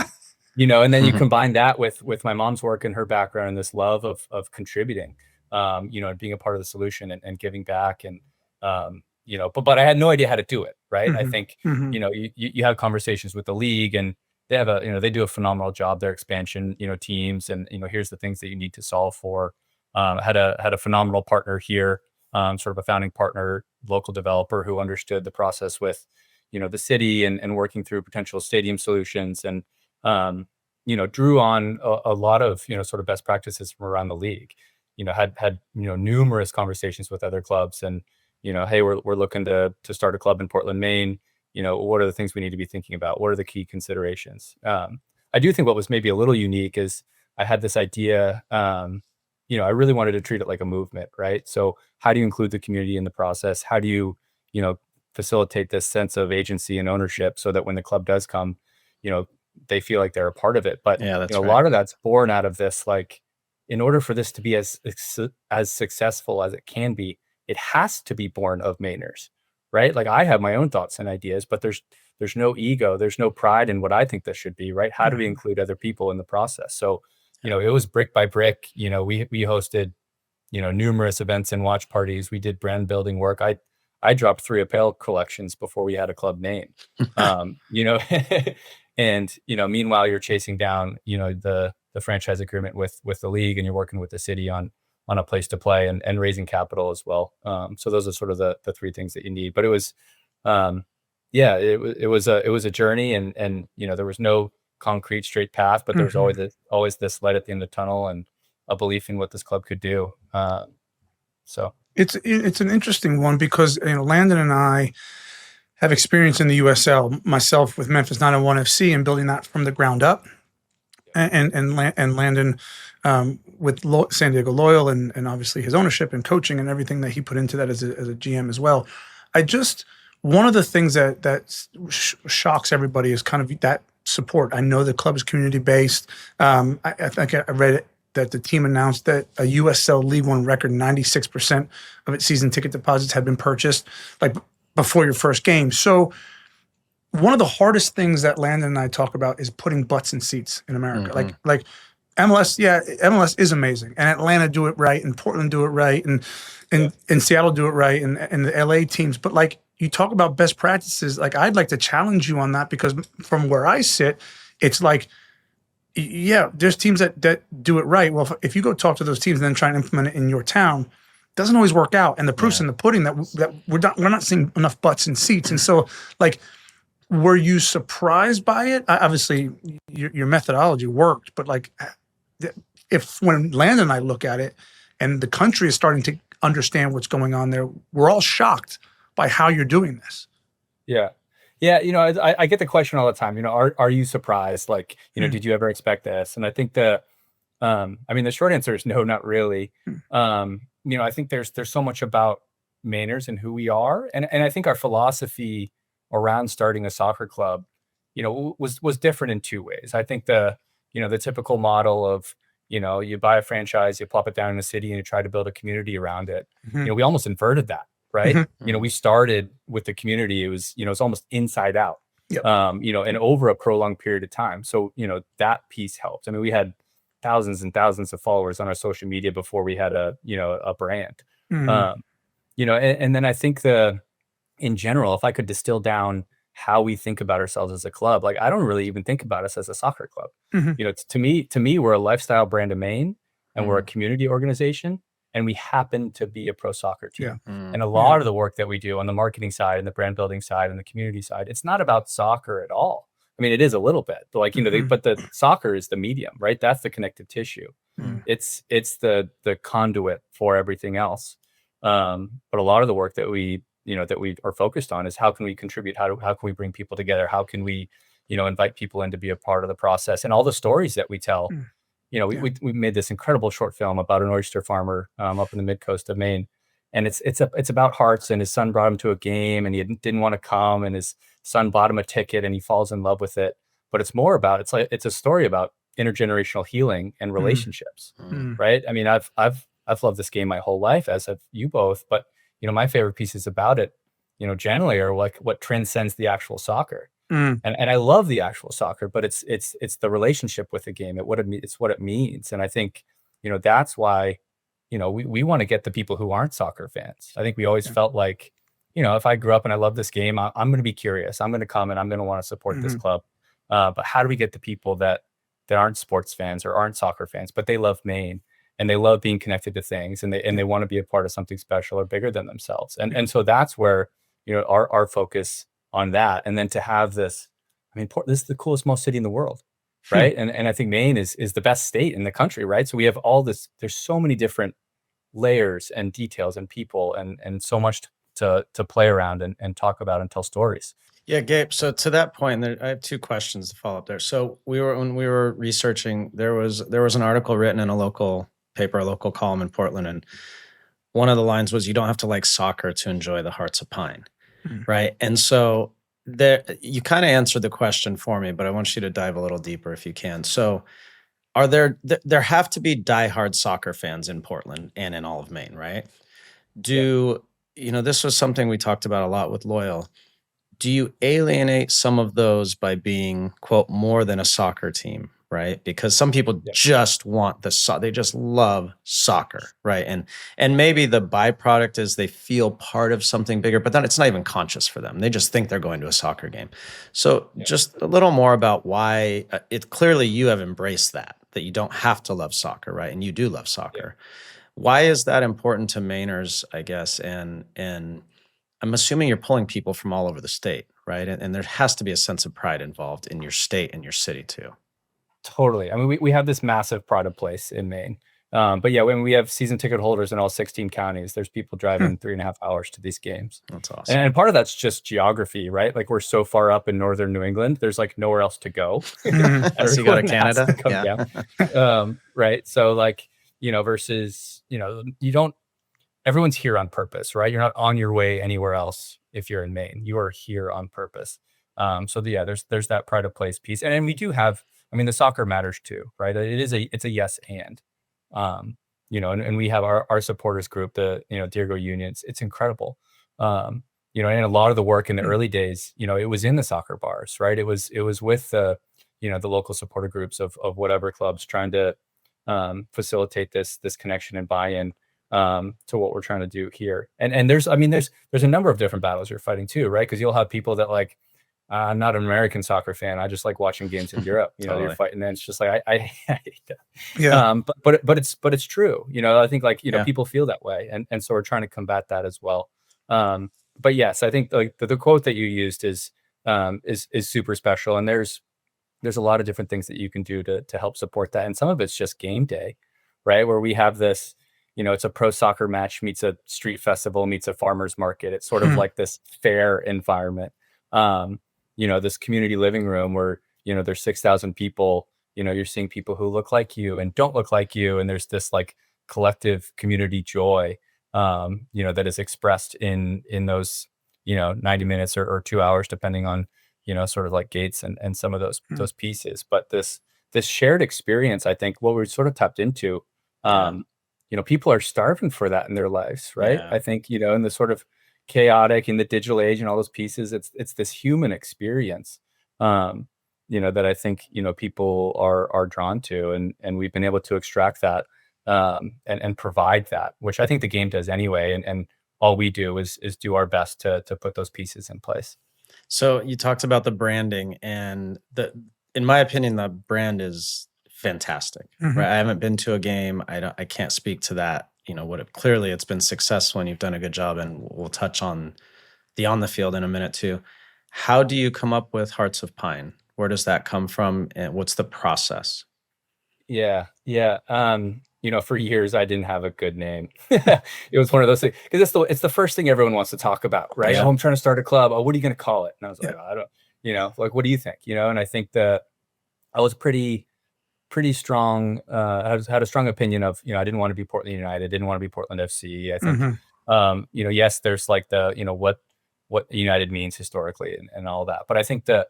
and then you combine that with my mom's work and her background and this love of contributing, and being a part of the solution and giving back. And, but I had no idea how to do it. Right. I Mhm. think, Mhm. you have conversations with the league, and they have they do a phenomenal job, their expansion, teams. And, here's the things that you need to solve for. Had a phenomenal partner here, sort of a founding partner, local developer who understood the process with, the city and working through potential stadium solutions. And, drew on a lot of, sort of best practices from around the league, had numerous conversations with other clubs. And, hey, we're looking to start a club in Portland, Maine. What are the things we need to be thinking about? What are the key considerations? I do think what was maybe a little unique is I had this idea, I really wanted to treat it like a movement, right? So how do you include the community in the process? How do you, facilitate this sense of agency and ownership so that when the club does come, they feel like they're a part of it. But Yeah, a that's right. lot of that's born out of this, like, in order for this to be as successful as it can be, it has to be born of Mainers, right? Like, I have my own thoughts and ideas, but there's no ego, there's no pride in what I think this should be, right? How do we Mhm. include other people in the process? So, Yeah. it was brick by brick. We hosted, numerous events and watch parties. We did brand building work. I dropped 3 apparel collections before we had a club name. You know, and, meanwhile you're chasing down, the franchise agreement with the league, and you're working with the city on a place to play and raising capital as well. So those are sort of the 3 things that you need. But it was, yeah, it was a journey, and there was no concrete straight path, but there was Mhm. always this light at the end of the tunnel and a belief in what this club could do. So It's an interesting one because Landon and I have experience in the USL. Myself with Memphis 901 FC and building that from the ground up, and Landon with San Diego Loyal and obviously his ownership and coaching and everything that he put into that as a GM as well. I just One of the things that shocks everybody is kind of that support. I know the club is community based. I think I read it that the team announced that a USL League One record 96% of its season ticket deposits had been purchased like before your first game. So one of the hardest things that Landon and I talk about is putting butts in seats in America. Mhm. Like MLS, MLS is amazing, and Atlanta do it right, and Portland do it right, and Seattle do it right, and the LA teams. But like you talk about best practices, like I'd like to challenge you on that, because from where I sit, it's like, yeah, there's teams that do it right. Well, if you go talk to those teams and then try and implement it in your town, it doesn't always work out. And the proof's in the pudding that we're not seeing enough butts in seats. And so, like, were you surprised by it? Obviously, your methodology worked, but like, if when Landon and I look at it, and the country is starting to understand what's going on there, we're all shocked by how you're doing this. Yeah. Yeah, I get the question all the time. Are you surprised? Like, did you ever expect this? And I think the short answer is no, not really. I think there's so much about Mainers and who we are, and I think our philosophy around starting a soccer club, was different in two ways. I think the typical model of you buy a franchise, you plop it down in the city, and you try to build a community around it. We almost inverted that. Right. We started with the community. It was, it's almost inside out, Yep. And over a prolonged period of time. So, that piece helped. I mean, we had thousands and thousands of followers on our social media before we had a brand, and then I think in general, if I could distill down how we think about ourselves as a club, like I don't really even think about us as a soccer club. To me, we're a lifestyle brand of Maine, and we're a community organization. And we happen to be a pro soccer team. And a lot of the work that we do on the marketing side and the brand building side and the community side, it's not about soccer at all. I mean, it is a little bit, but like, but the soccer is the medium, right? That's the connective tissue. It's the conduit for everything else. But a lot of the work that we are focused on is how can we contribute? How can we bring people together? How can we, invite people in to be a part of the process, and all the stories that we tell. We made this incredible short film about an oyster farmer up in the mid coast of Maine, and it's about hearts. And his son brought him to a game, and he didn't want to come, and his son bought him a ticket, and he falls in love with it. But it's more about it's a story about intergenerational healing and relationships, right? I mean, I've loved this game my whole life, as have you both. But my favorite pieces about it, generally are like what transcends the actual soccer. And I love the actual soccer, but it's the relationship with the game. It's what it means. And I think, that's why, we want to get the people who aren't soccer fans. I think we always felt like, if I grew up and I love this game, I'm going to be curious. I'm going to come and I'm going to want to support this club. But how do we get the people that aren't sports fans or aren't soccer fans, but they love Maine and they love being connected to things, and they want to be a part of something special or bigger than themselves. And so that's where, our focus on that. And then to have this, I mean, this is the coolest, most city in the world, right? And I think Maine is the best state in the country, right? So we have all this, there's so many different layers and details and people and so much to play around and talk about and tell stories. Yeah, Gabe. So to that point, I have two questions to follow up there. So when we were researching, there was an article written in a local paper, a local column in Portland, and one of the lines was, "You don't have to like soccer to enjoy the Hearts of Pine." Right. And so there, you kind of answered the question for me, but I want you to dive a little deeper if you can. So are there have to be diehard soccer fans in Portland and in all of Maine, right? This was something we talked about a lot with Loyal. Do you alienate some of those by being, quote, more than a soccer team, right? Because some people just want they just love soccer, right? And maybe the byproduct is they feel part of something bigger, but then it's not even conscious for them. They just think they're going to a soccer game. So just a little more about why clearly you have embraced that you don't have to love soccer, right? And you do love soccer. Why is that important to Mainers, I guess? And I'm assuming you're pulling people from all over the state, right? And there has to be a sense of pride involved in your state and your city too. Totally. I mean, we have this massive pride of place in Maine. But yeah, when we have season ticket holders in all 16 counties, there's people driving 3.5 hours to these games. That's awesome. And part of that's just geography, right? Like we're so far up in northern New England, there's like nowhere else to go. Unless you go to Canada. Right. So like, versus, everyone's here on purpose, right? You're not on your way anywhere else if you're in Maine. You are here on purpose. There's that pride of place piece. And we do have, the soccer matters too, right? It's a yes and. And we have our supporters group, the Deergo Unions. It's incredible. you know, and a lot of the work in the early days, you know, it was in the soccer bars, right? It was with the, you know, the local supporter groups of whatever clubs trying to facilitate this connection and buy-in to what we're trying to do here. And there's, I mean, there's a number of different battles you're fighting too, right? Because you'll have people that like, I'm not an American soccer fan. I just like watching games in Europe. You know, Totally. you're fighting, and it's just like I hate that. Yeah. But it's true. You know, I think like, you know, Yeah. people feel that way, and so we're trying to combat that as well. But yes, I think like the quote that you used is super special, and there's a lot of different things that you can do to help support that, and some of it's just game day, right? Where we have this, you know, it's a pro soccer match meets a street festival meets a farmer's market. It's sort of like this fair environment. You know, this community living room where, you know, there's 6,000 people, you know, you're seeing people who look like you and don't look like you. And there's this like collective community joy, you know, that is expressed in those, you know, 90 minutes or 2 hours, depending on, you know, sort of like gates and some of those pieces. But this shared experience, I think what we're sort of tapped into, you know, people are starving for that in their lives, right? Yeah. I think, you know, in the sort of chaotic in the digital age and all those pieces, it's this human experience, you know, that I think, you know, people are drawn to, and we've been able to extract that, and provide that, which I think the game does anyway, and all we do is do our best to put those pieces in place. So you talked about the branding, and in my opinion, the brand is fantastic. Right? I haven't been to a game. I can't speak to that. You know, clearly it's been successful and you've done a good job, and we'll touch on the field in a minute too. How do you come up with Hearts of Pine? Where does that come from, and what's the process? Yeah. You know, for years I didn't have a good name. It was one of those things, because it's the first thing everyone wants to talk about, right? Yeah. Oh, I'm trying to start a club. Oh, what are you going to call it? And I was like, oh, I don't, you know, like, what do you think? You know, and I think that I was pretty strong. I had a strong opinion of, you know, I didn't want to be Portland United, didn't want to be Portland FC. I think, you know, yes, there's like the, you know, what United means historically and all that. But I think that,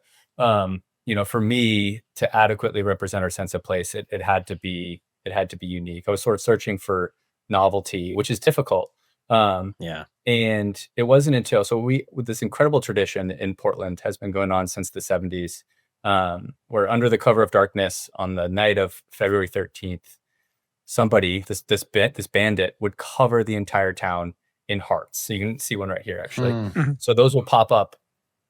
you know, for me to adequately represent our sense of place, it had to be unique. I was sort of searching for novelty, which is difficult. Yeah. And it wasn't until, so with this incredible tradition in Portland has been going on since the 70s, where under the cover of darkness on the night of February 13th, somebody, this bandit would cover the entire town in hearts. So you can see one right here, actually. So those will pop up,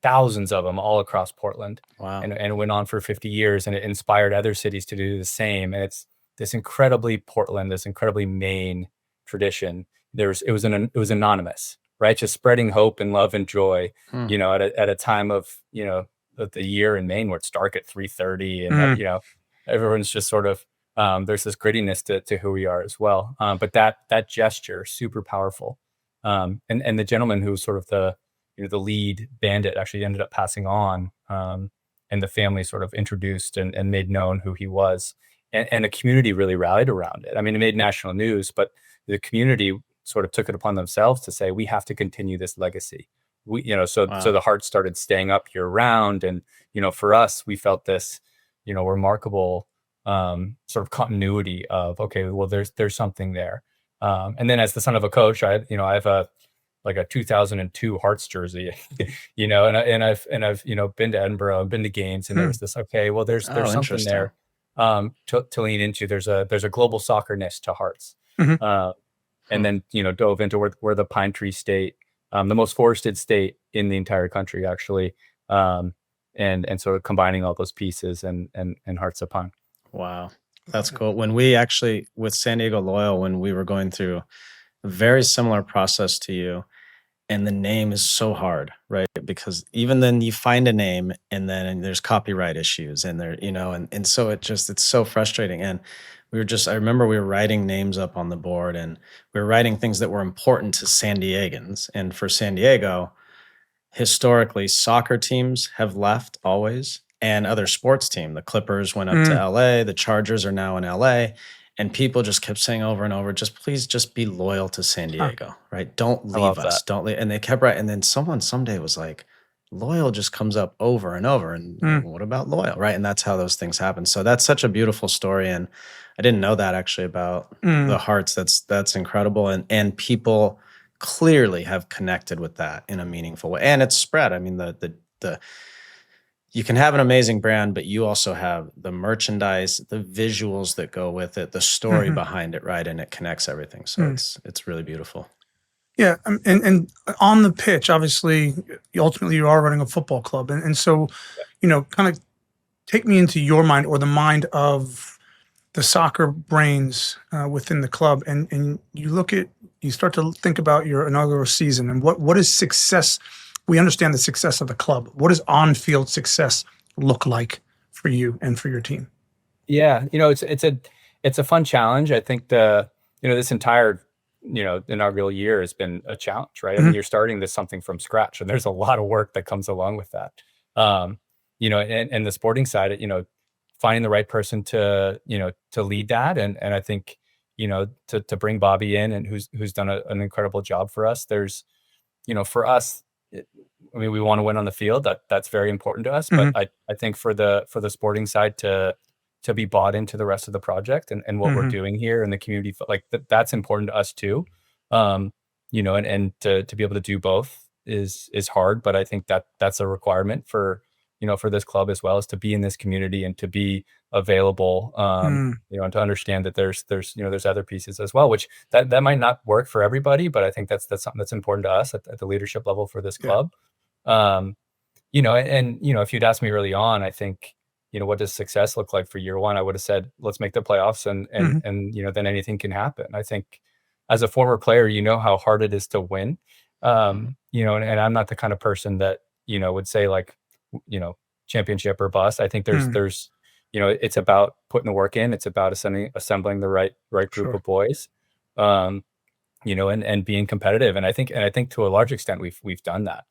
thousands of them all across Portland. Wow. And it went on for 50 years, and it inspired other cities to do the same. And it's this incredibly Portland, this incredibly Maine tradition. It was anonymous, right? Just spreading hope and love and joy, you know, at a time of, you know, the year in Maine where it's dark at 3:30, and you know, everyone's just sort of, there's this grittiness to who we are as well. But that gesture, super powerful. And the gentleman who was sort of the, you know, the lead bandit actually ended up passing on, and the family sort of introduced and made known who he was, and the community really rallied around it. I mean, it made national news, but the community sort of took it upon themselves to say, we have to continue this legacy. You know, so the Hearts started staying up year round, and you know, for us, we felt this, you know, remarkable sort of continuity of, okay, well, there's something there. And then as the son of a coach, I have a 2002 Hearts jersey, you know, and I've you know, been to Edinburgh, I've been to games, and there was this, okay, well, there's something there to lean into. There's a global soccer-ness to Hearts. And then, you know, dove into where the Pine Tree State, the most forested state in the entire country, actually, and sort of combining all those pieces and Hearts of Pine. Wow, that's cool. When we actually, with San Diego Loyal, when we were going through a very similar process to you, and the name is so hard, right? Because even then you find a name, and then there's copyright issues, and there, you know, and so it's so frustrating. And I remember we were writing names up on the board, and we were writing things that were important to San Diegans. And for San Diego, historically, soccer teams have left always, and other sports team. The Clippers went up to LA, the Chargers are now in LA, and people just kept saying over and over, please be loyal to San Diego, right? Don't leave us. Don't leave. And they kept writing. And then someone someday was like, loyal just comes up over and over. And what about loyal, right? And that's how those things happen. So that's such a beautiful story. And I didn't know that actually about the Hearts. That's incredible. And people clearly have connected with that in a meaningful way, and it's spread. I mean, the you can have an amazing brand, but you also have the merchandise, the visuals that go with it, the story behind it, right? And it connects everything. So it's really beautiful. Yeah, and on the pitch, obviously, ultimately you are running a football club, and so, kind of take me into your mind or the mind of the soccer brains within the club, and you start to think about your inaugural season and what is success. We understand the success of the club. What does on-field success look like for you and for your team? Yeah, it's a fun challenge. I think this entire inaugural year has been a challenge, right? I mean, you're starting something from scratch, and there's a lot of work that comes along with that. And the sporting side, finding the right person to lead that, and I think to bring Bobby in, and who's done an incredible job for us. There's for us, I mean, we want to win on the field. That's very important to us. But I think for the sporting side to be bought into the rest of the project and what we're doing here in the community, like that's important to us too. And to be able to do both is hard, but I think that's a requirement for this club as well, is to be in this community and to be available, and to understand that there's other pieces as well, which that might not work for everybody, but I think that's something that's important to us at the leadership level for this club. If you'd asked me early on, I think, what does success look like for year one? I would have said, let's make the playoffs and then anything can happen. I think as a former player, how hard it is to win. And I'm not the kind of person that, would say like, championship or bust. I think there's it's about putting the work in. It's about assembling the right group of boys, and being competitive. And I think to a large extent, we've done that.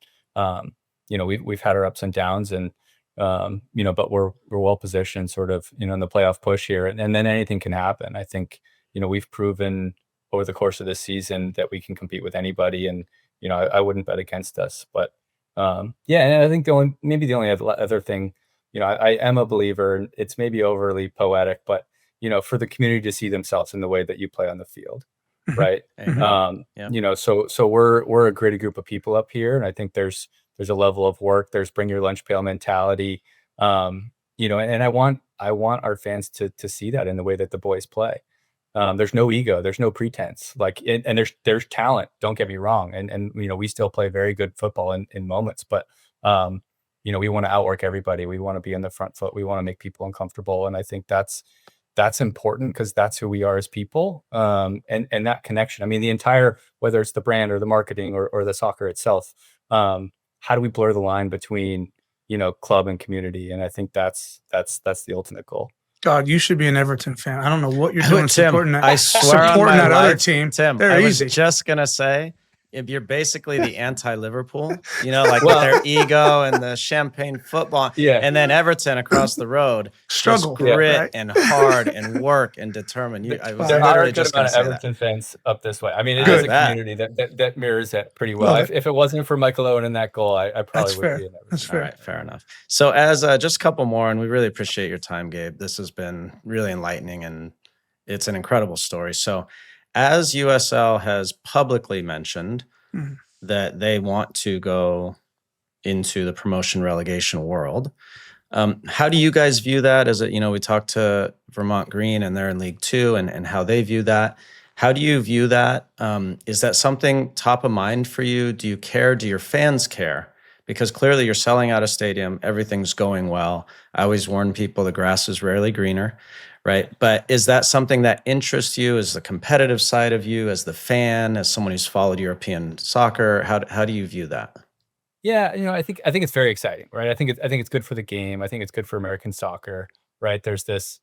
We've had our ups and downs, and but we're well positioned sort of, in the playoff push here, and then anything can happen. I think, we've proven over the course of this season that we can compete with anybody, and, I wouldn't bet against us, but, and I think the only other thing, I am a believer, and it's maybe overly poetic, but, for the community to see themselves in the way that you play on the field. Right. So we're a gritty group of people up here. And I think there's a level of work, there's bring your lunch pail mentality. And I want our fans to see that in the way that the boys play. There's no ego, there's no pretense, and there's talent. Don't get me wrong. And we still play very good football in moments, but we want to outwork everybody. We want to be in the front foot. We want to make people uncomfortable. And I think that's important, because that's who we are as people. And that connection, I mean, the entire, whether it's the brand or the marketing or the soccer itself, how do we blur the line between, club and community? And I think that's the ultimate goal. God, you should be an Everton fan. I don't know what you're doing supporting that. I swear supporting on my that other life, team. Tim, They're I easy. was just gonna say, if you're basically the anti-Liverpool, with their ego and the champagne football, and then Everton across the road, struggle, grit and hard and work and determined. There are a good amount of Everton fans up this way. I mean, it is a community that mirrors that pretty well. If it wasn't for Michael Owen and that goal, I probably would be an Everton. That's fair. All right, fair enough. So as just a couple more, and we really appreciate your time, Gabe. This has been really enlightening, and it's an incredible story. So, as USL has publicly mentioned that they want to go into the promotion relegation world, how do you guys view that? As we talked to Vermont Green, and they're in League Two, and how they view that. How do you view that? Is that something top of mind for you? Do you care? Do your fans care? Because clearly you're selling out a stadium, everything's going well. I always warn people the grass is rarely greener. Right. But is that something that interests you as the competitive side of you, as the fan, as someone who's followed European soccer? How do you view that? Yeah, I think it's very exciting, right? I think it's good for the game. I think it's good for American soccer, right? There's this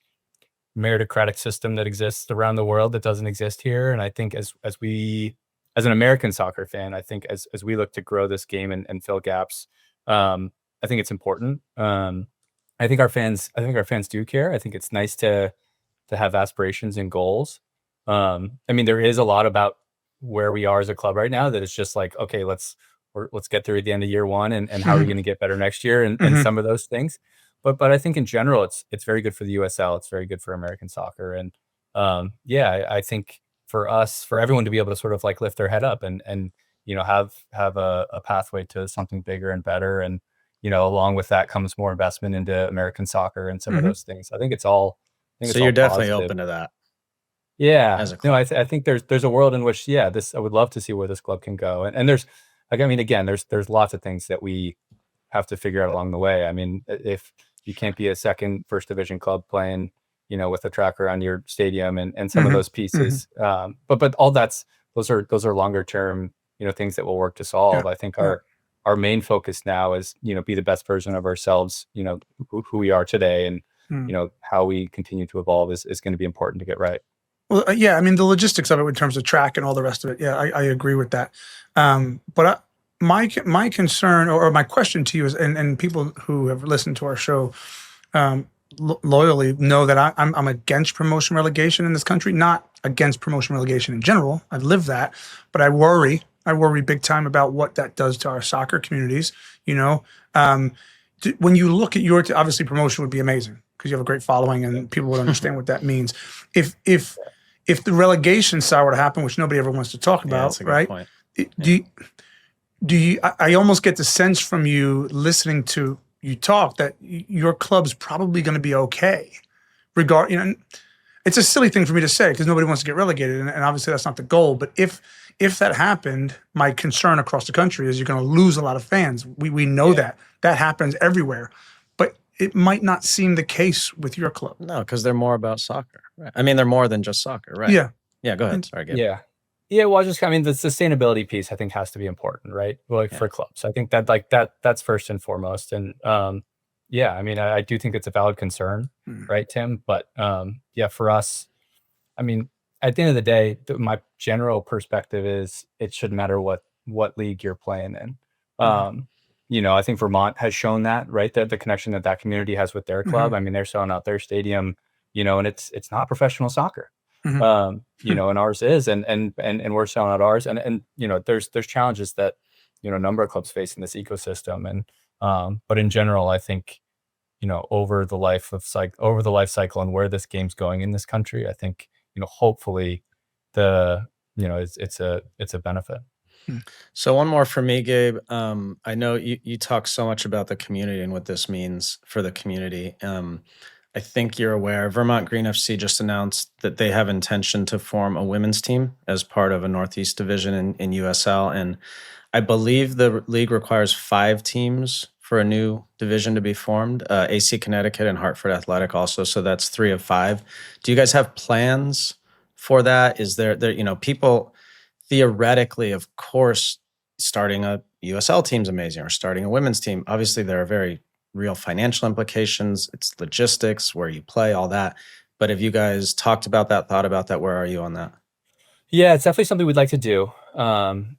meritocratic system that exists around the world that doesn't exist here. And I think as an American soccer fan, I think as we look to grow this game and fill gaps, I think it's important. I think our fans do care. I think it's nice to have aspirations and goals. I mean, there is a lot about where we are as a club right now that it's just like, okay, let's get through at the end of year one, and how are we going to get better next year, and some of those things. But I think in general, it's very good for the USL. It's very good for American soccer. And I think for us, for everyone to be able to sort of like lift their head up and have a pathway to something bigger and better. And along with that comes more investment into American soccer and some of those things. I think it's all. So you're definitely open to that. Yeah. As a No, club. I think there's a world in which, I would love to see where this club can go. And there's, like, I mean, again, there's lots of things that we have to figure out along the way. I mean, if you can't be a first division club playing, with a tracker on your stadium and some of those pieces. But all those are longer term, things that we'll work to solve. I think our main focus now is, be the best version of ourselves, who we are today, and how we continue to evolve is going to be important to get right. Well, I mean, the logistics of it in terms of track and all the rest of it. Yeah, I agree with that. But my concern or my question to you is, and people who have listened to our show loyally know that I'm against promotion relegation in this country, not against promotion relegation in general. I've lived that, but I worry big time about what that does to our soccer communities. When you look at obviously promotion would be amazing because you have a great following and people would understand what that means. If the relegation side were to happen, which nobody ever wants to talk about, that's a good right? point. Do you? I almost get the sense from you listening to you talk that your club's probably going to be okay. It's a silly thing for me to say because nobody wants to get relegated, and obviously that's not the goal. But if that happened, my concern across the country is you're going to lose a lot of fans. We know that happens everywhere. It might not seem the case with your club. No, because they're more about soccer. Right? I mean, they're more than just soccer, right? Yeah. Yeah, go ahead. Sorry, Gabe. Yeah. Well, the sustainability piece I think has to be important, right? Like for clubs. I think that's first and foremost. And I mean, I do think it's a valid concern, right, Tim? But for us, I mean, at the end of the day, my general perspective is it shouldn't matter what league you're playing in. I think Vermont has shown that, right? That the connection that community has with their club. I mean, they're selling out their stadium, and it's not professional soccer, and ours is, and we're selling out ours. And there's challenges that, a number of clubs face in this ecosystem. And, but in general, I think, over the life cycle and where this game's going in this country, I think, hopefully it's a benefit. So one more for me, Gabe. I know you talk so much about the community and what this means for the community. I think you're aware Vermont Green FC just announced that they have intention to form a women's team as part of a Northeast division in USL. And I believe the league requires 5 teams for a new division to be formed. AC Connecticut and Hartford Athletic also. So that's 3 of 5. Do you guys have plans for that? Is there people theoretically, of course, starting a USL team's amazing, or starting a women's team. Obviously, there are very real financial implications. It's logistics, where you play, all that. But have you guys talked about that, thought about that? Where are you on that? Yeah, it's definitely something we'd like to do. And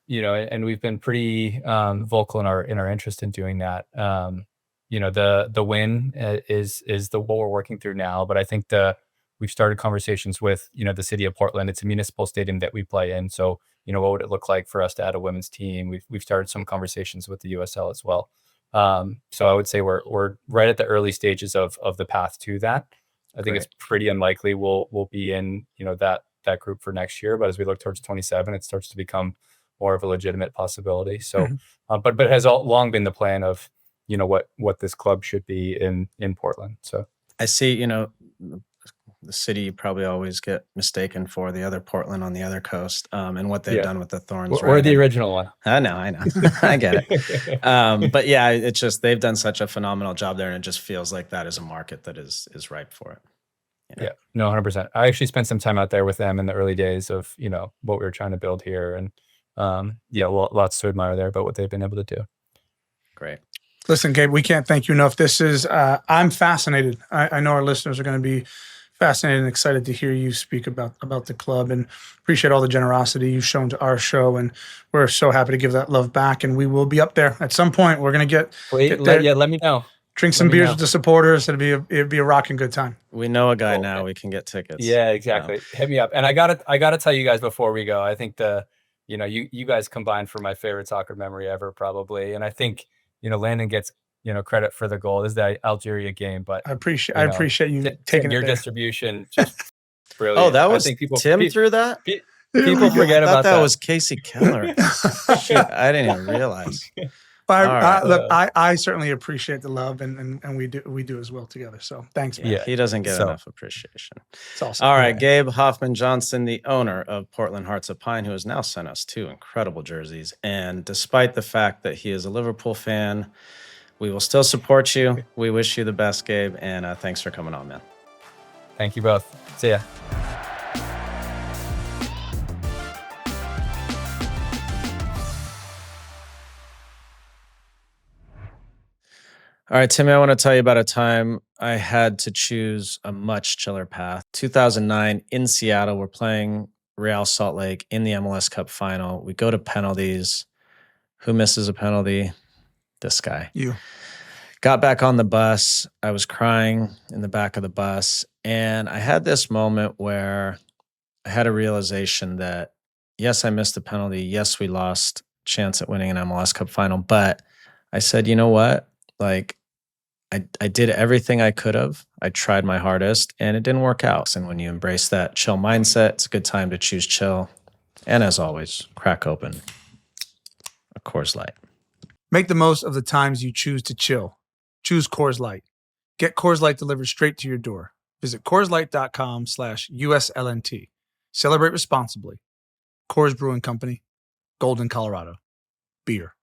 we've been pretty vocal in our interest in doing that. The win is what we're working through now. But I think we've started conversations with, the city of Portland. It's a municipal stadium that we play in. So, what would it look like for us to add a women's team? We've started some conversations with the USL as well. So I would say we're right at the early stages of the path to that. I think it's pretty unlikely we'll be in, that group for next year. But as we look towards 27, it starts to become more of a legitimate possibility. So, but it has long been the plan of, what this club should be in Portland. So I see, the city you probably always get mistaken for the other Portland on the other coast, and what they've done with the Thorns. Or the original one. I know. I get it. But yeah, it's just they've done such a phenomenal job there, and it just feels like that is a market that is ripe for it. Yeah, no, 100%. I actually spent some time out there with them in the early days of, what we were trying to build here. And lots to admire there about what they've been able to do. Great. Listen, Gabe, we can't thank you enough. This is, I'm fascinated. I know our listeners are going to be fascinated and excited to hear you speak about the club, and appreciate all the generosity you've shown to our show. And we're so happy to give that love back. And we will be up there at some point. We're going to get there. Let me know. Drink some beers with the supporters. It'd be a rocking good time. We know a guy now. We can get tickets. Yeah, exactly. Hit me up. And I gotta tell you guys before we go, I think you guys combined for my favorite soccer memory ever, probably. And I think, Landon gets, credit for the goal. This is the Algeria game, but I appreciate you taking your it there. distribution. Just brilliant. Oh, that was Tim threw that? People forget I about thought that that. was Casey Keller. Shoot, I didn't even realize. But All right. look, I certainly appreciate the love, and we do as well together. So thanks, man. Yeah, he doesn't get so- enough appreciation. It's awesome. All right, Gabe Hoffman-Johnson, the owner of Portland Hearts of Pine, who has now sent us 2 incredible jerseys. And despite the fact that he is a Liverpool fan, we will still support you. We wish you the best, Gabe, and thanks for coming on, man. Thank you both. See ya. All right, Timmy, I want to tell you about a time I had to choose a much chiller path. 2009 in Seattle, we're playing Real Salt Lake in the MLS Cup final. We go to penalties. Who misses a penalty? This guy. You. Got back on the bus. I was crying in the back of the bus. And I had this moment where I had a realization that, yes, I missed the penalty. Yes, we lost chance at winning an MLS Cup final. But I said, you know what? Like, I did everything I could have. I tried my hardest, and it didn't work out. And when you embrace that chill mindset, it's a good time to choose chill. And as always, crack open a Coors Light. Make the most of the times you choose to chill. Choose Coors Light. Get Coors Light delivered straight to your door. Visit CoorsLight.com/USLNT. Celebrate responsibly. Coors Brewing Company, Golden, Colorado. Beer.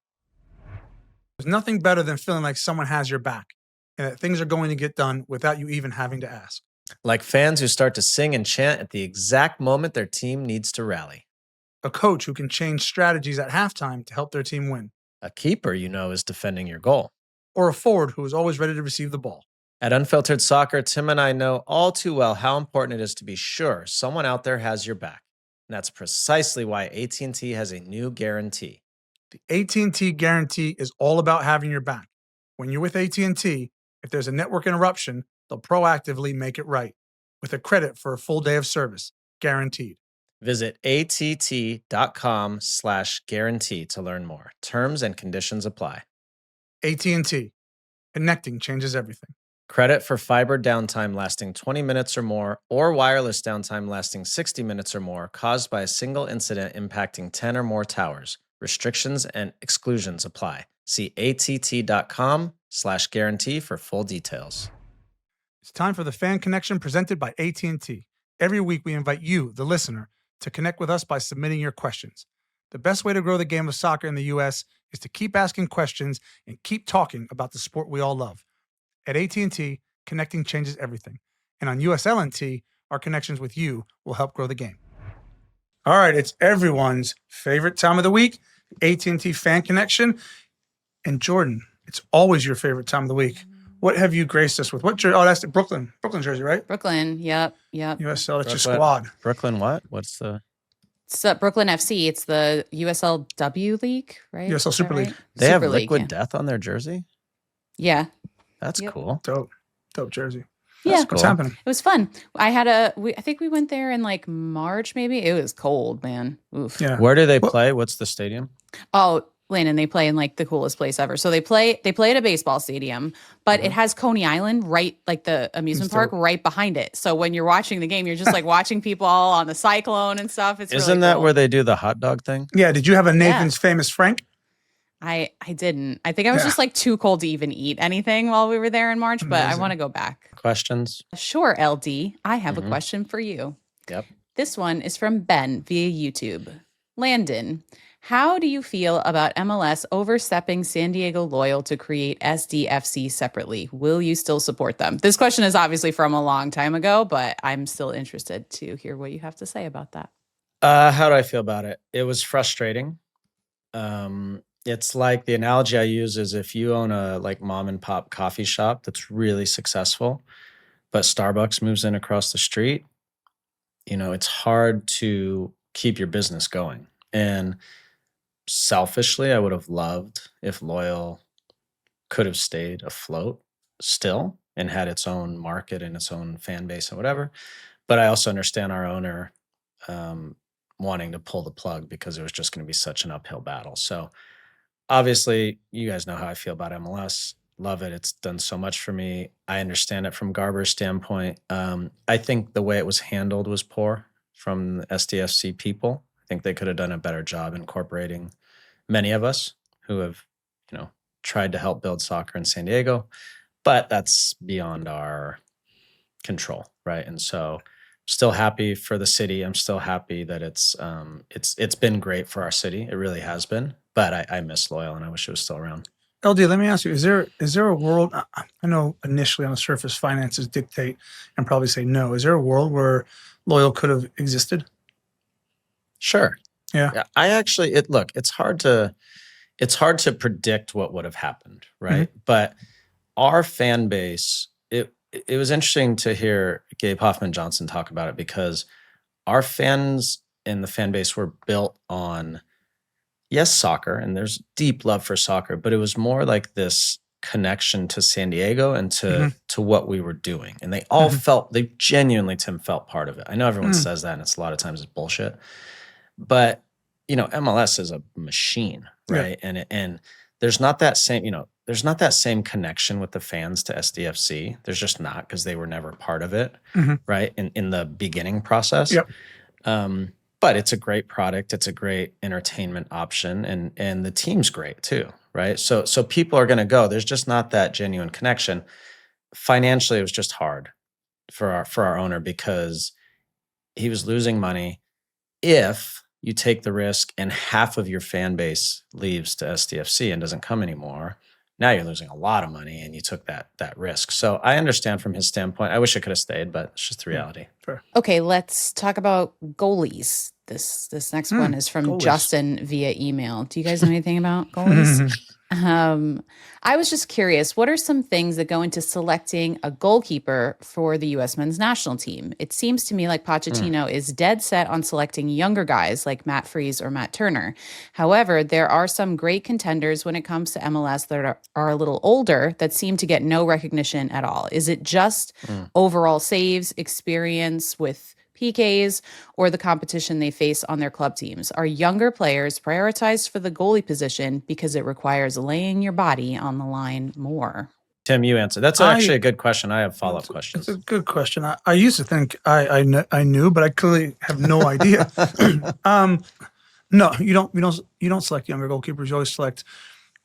There's nothing better than feeling like someone has your back and that things are going to get done without you even having to ask. Like fans who start to sing and chant at the exact moment their team needs to rally. A coach who can change strategies at halftime to help their team win. A keeper you know is defending your goal. Or a forward who is always ready to receive the ball. At Unfiltered Soccer, Tim and I know all too well how important it is to be sure someone out there has your back. And that's precisely why AT&T has a new guarantee. The AT&T guarantee is all about having your back. When you're with AT&T, if there's a network interruption, they'll proactively make it right with a credit for a full day of service, guaranteed. Visit att.com/guarantee to learn more. Terms and conditions apply. AT&T. Connecting changes everything. Credit for fiber downtime lasting 20 minutes or more, or wireless downtime lasting 60 minutes or more, caused by a single incident impacting 10 or more towers. Restrictions and exclusions apply. See att.com/guarantee for full details. It's time for the Fan Connection presented by AT&T. Every week we invite you, the listener, to connect with us by submitting your questions. The best way to grow the game of soccer in the U.S. is to keep asking questions and keep talking about the sport we all love. At AT&T, connecting changes everything. And on USLNT, our connections with you will help grow the game. All right, it's everyone's favorite time of the week, AT&T Fan Connection. And Jordan, it's always your favorite time of the week. What have you graced us with? What jersey? Oh, that's the Brooklyn jersey, right? Brooklyn. Yep. USL, it's your Brooklyn. squad. Brooklyn what? What's the... It's Brooklyn FC. It's the USLW League, right? USL Is that Super League. right? They have Super League, Liquid yeah. Death on their jersey? Yeah. That's Yep. cool. Dope jersey. Yeah. That's What's cool. happening? It was fun. I think we went there in like March, maybe. It was cold, man. Oof. Yeah. Where do they play? What's the stadium? Oh, Landon, they play in like the coolest place ever. So they play at a baseball stadium, but it has Coney Island, right, like the amusement park right behind it. So when you're watching the game, you're just like watching people all on the cyclone and stuff. It's Isn't really that cool. where they do the hot dog thing? Yeah, did you have a Nathan's Famous Frank? I didn't. I think I was just like too cold to even eat anything while we were there in March, but I Amazing. want to go back. Questions? Sure, LD. I have a question for you. Yep. This one is from Ben via YouTube. Landon, how do you feel about MLS overstepping San Diego Loyal to create SDFC separately? Will you still support them? This question is obviously from a long time ago, but I'm still interested to hear what you have to say about that. How do I feel about it? It was frustrating. It's like the analogy I use is if you own a like mom and pop coffee shop that's really successful, but Starbucks moves in across the street, you know, it's hard to keep your business going. And selfishly, I would have loved if Loyal could have stayed afloat still and had its own market and its own fan base and whatever. But I also understand our owner wanting to pull the plug because it was just going to be such an uphill battle. So obviously, you guys know how I feel about MLS. Love it. It's done so much for me. I understand it from Garber's standpoint. I think the way it was handled was poor from the SDFC people. I think they could have done a better job incorporating many of us who have, tried to help build soccer in San Diego, but that's beyond our control, right? And so still happy for the city. I'm still happy that it's been great for our city. It really has been, but I miss Loyal and I wish it was still around. LD, let me ask you, is there a world, I know initially on the surface finances dictate and probably say no. Is there a world where Loyal could have existed? Sure. Yeah. I actually, it's hard to predict what would have happened, right? Mm-hmm. But our fan base, it was interesting to hear Gabe Hoffman-Johnson talk about it, because our fans and the fan base were built on, yes, soccer, and there's deep love for soccer, but it was more like this connection to San Diego and to what we were doing. And they all they genuinely, Tim, felt part of it. I know everyone says that, and it's a lot of times it's bullshit. But, MLS is a machine, right? Yeah. And there's not that same connection with the fans to SDFC. There's just not, because they were never part of it, right? In the beginning process. Yep. But it's a great product. It's a great entertainment option, and the team's great too, right? So people are going to go. There's just not that genuine connection. Financially, it was just hard for our owner, because he was losing money. If you take the risk and half of your fan base leaves to SDFC and doesn't come anymore, now you're losing a lot of money, and you took that risk. So I understand from his standpoint. I wish I could have stayed, but it's just the reality. Fair. Okay, let's talk about goalies. This next one is from goalies. Justin via email. Do you guys know anything about goalies? I was just curious, what are some things that go into selecting a goalkeeper for the U.S. men's national team? It seems to me like Pochettino is dead set on selecting younger guys like Matt Freese or Matt Turner. However, there are some great contenders when it comes to MLS that are a little older that seem to get no recognition at all. Is it just overall saves, experience with PKs, or the competition they face on their club teams? Are younger players prioritized for the goalie position because it requires laying your body on the line more? Tim, you answer. That's actually a good question. I have follow-up questions. It's a good question. I used to think I knew, but I clearly have no idea. No, you don't select younger goalkeepers. You always select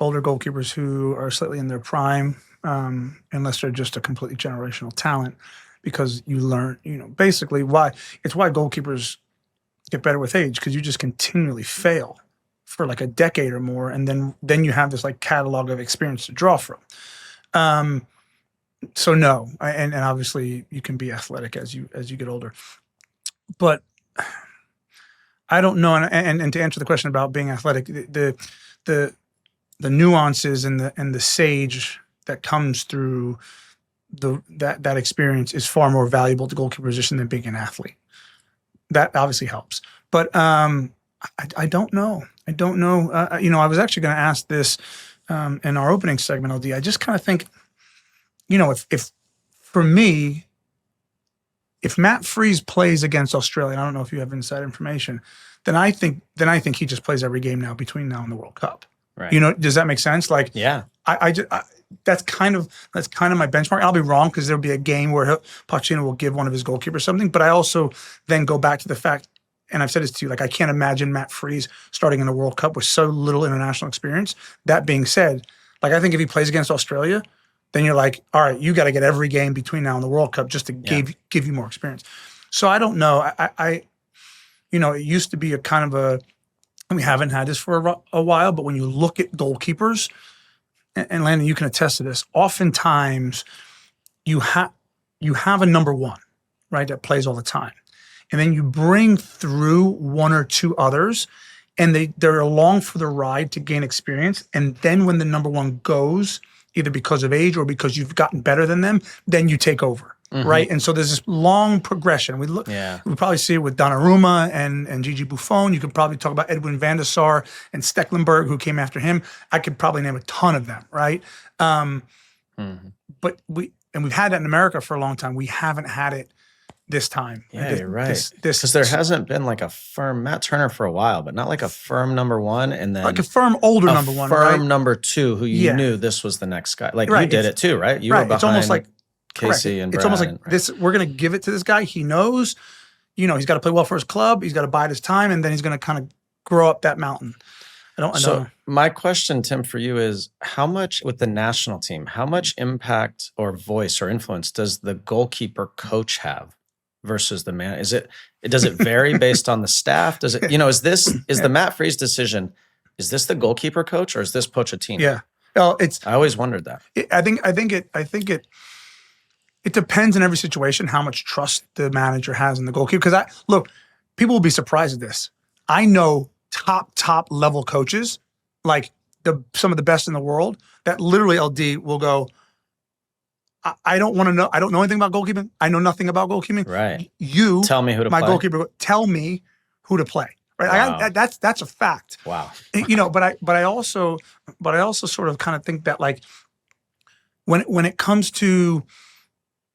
older goalkeepers who are slightly in their prime, unless they're just a completely generational talent. Because you learn, basically why goalkeepers get better with age, because you just continually fail for like a decade or more, and then you have this like catalog of experience to draw from. So no, and obviously you can be athletic as you get older, but I don't know. And to answer the question about being athletic, the nuances and the sage that comes through that experience is far more valuable to goalkeeper position than being an athlete. That obviously helps, but I don't know. I don't know. I was actually going to ask this in our opening segment, LD. I just kind of think, if for me, if Matt Freese plays against Australia, I don't know if you have inside information, then I think he just plays every game now between now and the World Cup. Right. Does that make sense? Like, yeah, that's kind of my benchmark. I'll be wrong, because there'll be a game where Pochettino will give one of his goalkeepers something. But I also then go back to the fact, and I've said this to you, like I can't imagine Matt Freese starting in a World Cup with so little international experience. That being said, like I think if he plays against Australia, then you're like, all right, you got to get every game between now and the World Cup just to give you more experience. So I don't know. I it used to be a kind of a, and we haven't had this for a while, but when you look at goalkeepers, and Landon, you can attest to this, oftentimes you have a number one, right, that plays all the time. And then you bring through one or two others, and they're along for the ride to gain experience. And then when the number one goes, either because of age or because you've gotten better than them, then you take over. Right. And so there's this long progression. We probably see it with Donnarumma and Gigi Buffon. You could probably talk about Edwin van der Sar and Stecklenburg, who came after him. I could probably name a ton of them. Right. But we've had that in America for a long time. We haven't had it this time. Yeah, you're right. Because there hasn't been like a firm Matt Turner for a while, but not like a firm number one, and then like a firm older number one, firm number two, who you knew this was the next guy. Like you did it too, right? You were behind. It's almost like Casey and it's Brad almost like this. We're going to give it to this guy. He knows, he's got to play well for his club. He's got to bide his time, and then he's going to kind of grow up that mountain. I don't know. My question, Tim, for you is how much with the national team, how much impact or voice or influence does the goalkeeper coach have versus the man? Does it vary based on the staff? Does it, is the Matt Freese decision, is this the goalkeeper coach or is this Pochettino? Yeah. Well, I always wondered that. I think it depends in every situation how much trust the manager has in the goalkeeper. Because people will be surprised at this. I know top level coaches, like some of the best in the world, that literally LD will go, I don't want to know. I don't know anything about goalkeeping. I know nothing about goalkeeping. Right. You tell me who to play. My goalkeeper, tell me who to play. Right. Wow. That's a fact. Wow. But I also sort of kind of think that like when it comes to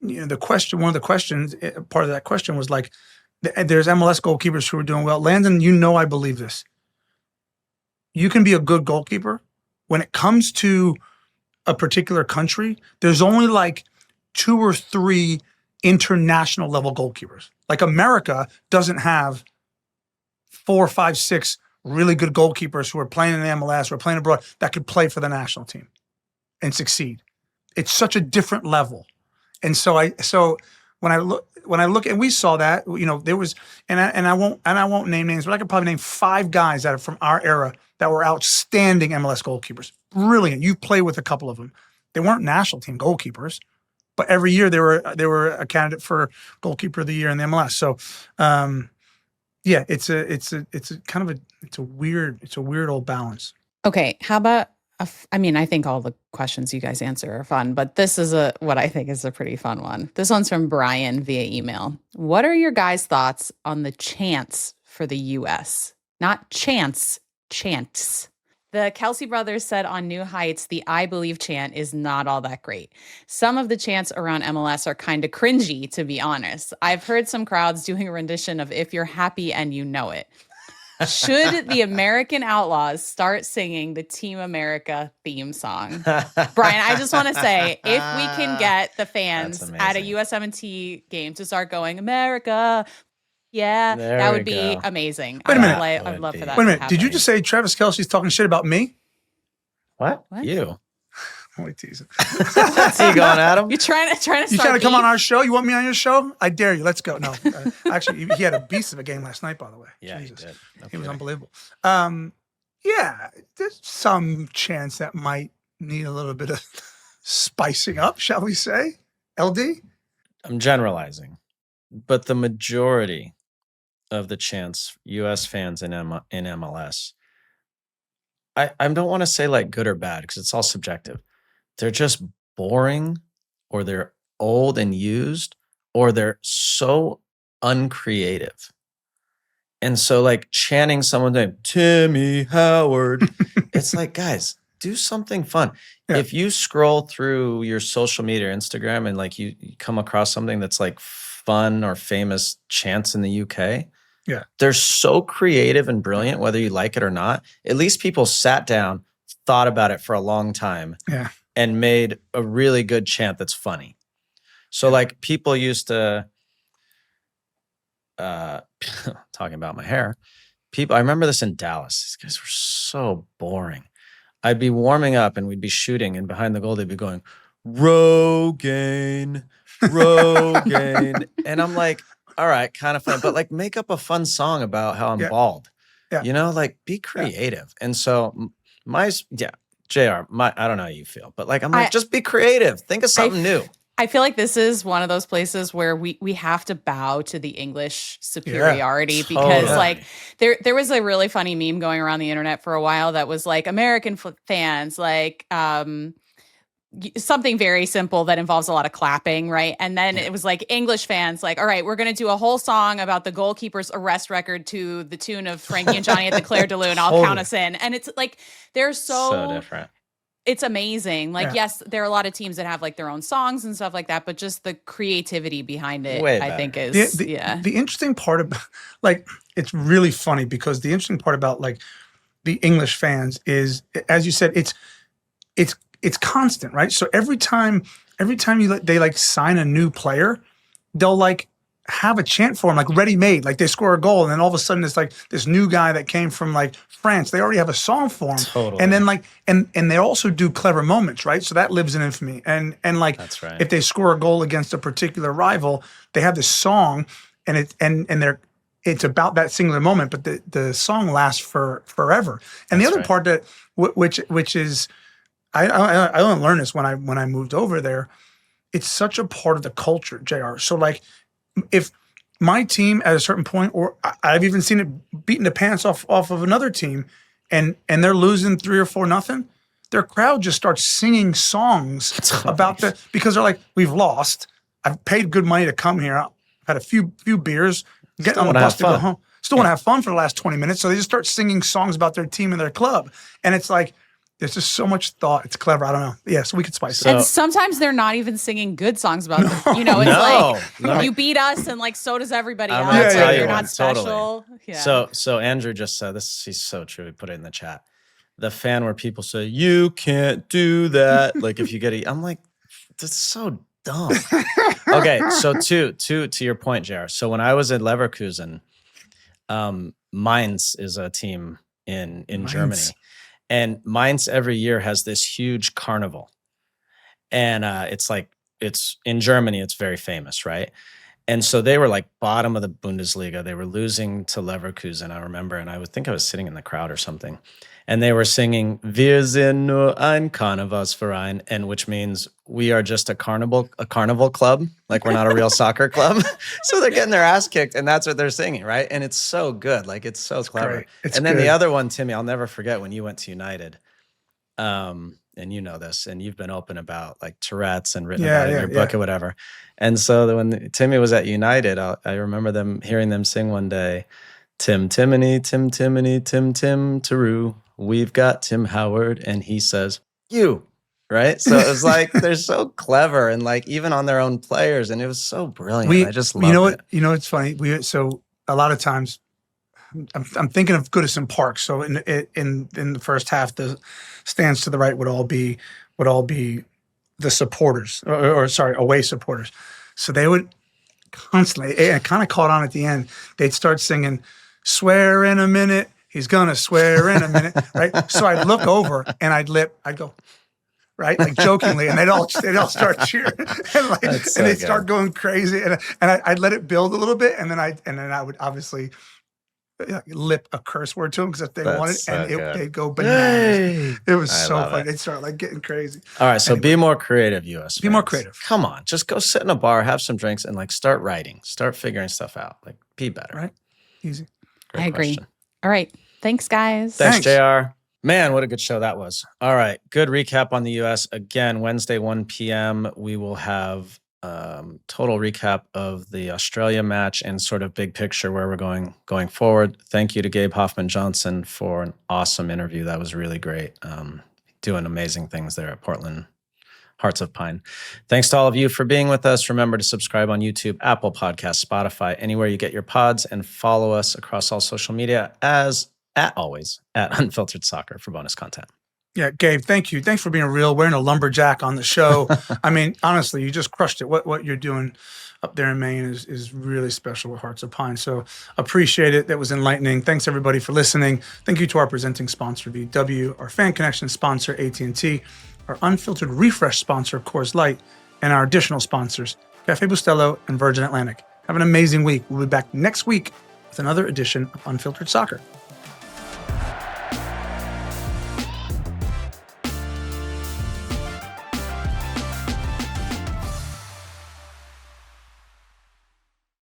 the question, one of the questions, part of that question was like, there's MLS goalkeepers who are doing well. Landon, I believe this. You can be a good goalkeeper. When it comes to a particular country, there's only like 2 or 3 international level goalkeepers. Like America doesn't have 4, 5, 6 really good goalkeepers who are playing in the MLS or playing abroad that could play for the national team and succeed. It's such a different level. And so when I look, and we saw that, there was, and I won't name names, but I could probably name 5 guys that are from our era that were outstanding MLS goalkeepers. Brilliant. You play with a couple of them. They weren't national team goalkeepers, but every year they were a candidate for goalkeeper of the year in the MLS. So, it's a weird old balance. Okay, how about I think all the questions you guys answer are fun, but this is what I think is a pretty fun one. This one's from Brian via email. What are your guys' thoughts on the chants for the U.S.? Not chants, chants. The Kelsey brothers said on New Heights, the I Believe chant is not all that great. Some of the chants around MLS are kind of cringy, to be honest. I've heard some crowds doing a rendition of If You're Happy and You Know It. Should the American Outlaws start singing the Team America theme song? Brian, I just want to say, if we can get the fans at a USMNT game to start going, America, that would be amazing. Wait a minute. I'd love for that. Wait a minute. Did you just say Travis Kelce's talking shit about me? What? You? I'm only teasing. What's he going at him? You trying to start You trying to come on our show? You want me on your show? I dare you. Let's go. No, actually, he had a beast of a game last night. By the way, yeah, Jesus. He did. Okay. He was unbelievable. There's some chance that might need a little bit of spicing up, shall we say? LD? I'm generalizing, but the majority of the chants, U.S. fans in MLS, I don't want to say like good or bad because it's all subjective. They're just boring, or they're old and used, or they're so uncreative. And so like chanting someone's name, Timmy Howard, it's like, guys, do something fun. Yeah. If you scroll through your social media, Instagram, and like you come across something that's like fun or famous chants in the UK, they're so creative and brilliant, whether you like it or not. At least people sat down, thought about it for a long time, and made a really good chant that's funny. So like people used to, talking about my hair, I remember this in Dallas. These guys were so boring. I'd be warming up and we'd be shooting, and behind the goal they'd be going, Rogaine, Rogaine. And I'm like, all right, kind of fun, but like make up a fun song about how I'm bald. Yeah. Like be creative. And so JR, I don't know how you feel, but like I'm like, just be creative. Think of something new. I feel like this is one of those places where we have to bow to the English superiority because like there was a really funny meme going around the internet for a while that was like American fans like something very simple that involves a lot of clapping, right? And then it was like English fans like, all right, we're going to do a whole song about the goalkeeper's arrest record to the tune of Frankie and Johnny at the Claire de Lune. I'll count us in. And it's like they're so different. It's amazing. Like, yes, there are a lot of teams that have like their own songs and stuff like that, but just the creativity behind it, I think is, The interesting part about, like, it's really funny because the interesting part about like the English fans is, as you said, it's constant, right? So every time they like sign a new player, they'll like have a chant for him, like ready-made. Like they score a goal, and then all of a sudden it's like this new guy that came from like France. They already have a song for him. Totally. And then like and they also do clever moments, right? So that lives in infamy. And like That's right. if they score a goal against a particular rival, they have this song, and it's about that singular moment, but the song lasts forever. And the other part that which is I only learned this when I moved over there. It's such a part of the culture, JR. So like if my team at a certain point, or I've even seen it beating the pants off of another team, and they're losing 3 or 4-0, their crowd just starts singing songs about because they're like, we've lost. I've paid good money to come here. I've had a few beers, getting on the bus to go home. Still want to have fun for the last 20 minutes. So they just start singing songs about their team and their club. And it's like, there's just so much thought. It's clever. I don't know. Yeah, so we could spice it. And sometimes they're not even singing good songs about them. You know, it's like you beat us, and like so does everybody else. I'm gonna tell you You're one, not special. totally. Yeah. So Andrew just said this. He's so true. He put it in the chat. The fan where people say you can't do that. Like if you get I'm like, that's so dumb. Okay, so to your point, JR. So when I was at Leverkusen, Mainz is a team in Germany. And Mainz every year has this huge carnival. And it's in Germany, it's very famous, right? And so they were like bottom of the Bundesliga. They were losing to Leverkusen, I remember. And I would think I was sitting in the crowd or something. And they were singing, Wir sind nur ein Karnevalsverein, and which means we are just a carnival club. Like we're not a real soccer club. So they're getting their ass kicked, and that's what they're singing, right? And it's so good. Like it's so clever. It's and then good. the other one, Timmy, I'll never forget when you went to United. And you know this, and you've been open about like Tourette's and written about it in your book or whatever. And so when Timmy was at United, I remember hearing them sing one day, Tim Timony, Tim Timony, Tim Tim Taroo. We've got Tim Howard, and he says, you, right? So it was like, they're so clever, and like even on their own players, and it was so brilliant. I just love it. You know, it's funny. So a lot of times I'm thinking of Goodison Park. So in the first half, the stands to the right would all be the supporters, or away supporters. So they would constantly, it kind of caught on at the end, they'd start singing, swear in a minute, he's gonna swear in a minute, right? So I'd look over and I'd go, right, like jokingly, and they'd all start cheering, and they'd start going crazy, and I'd let it build a little bit, and then I would obviously lip a curse word to them because if they wanted, and they'd go bananas. It was so funny. They'd start like getting crazy. All right, so be more creative, US. Be more creative. Come on, just go sit in a bar, have some drinks, and like start writing, start figuring stuff out. Like be better. Right. Easy. I agree. All right. Thanks, guys. Thanks, JR. Man, what a good show that was. All right. Good recap on the U.S. Again, Wednesday, 1 p.m., we will have total recap of the Australia match and sort of big picture where we're going forward. Thank you to Gabe Hoffman-Johnson for an awesome interview. That was really great. Doing amazing things there at Portland Hearts of Pine. Thanks to all of you for being with us. Remember to subscribe on YouTube, Apple Podcasts, Spotify, anywhere you get your pods, and follow us across all social media always at Unfiltered Soccer for bonus content. Yeah, Gabe, thank you. Thanks for being wearing a lumberjack on the show. I mean, honestly, you just crushed it. What you're doing up there in Maine is really special with Hearts of Pine. So appreciate it. That was enlightening. Thanks everybody for listening. Thank you to our presenting sponsor, VW, our Fan Connection sponsor, AT&T, our Unfiltered Refresh sponsor, Coors Light, and our additional sponsors, Cafe Bustelo and Virgin Atlantic. Have an amazing week. We'll be back next week with another edition of Unfiltered Soccer.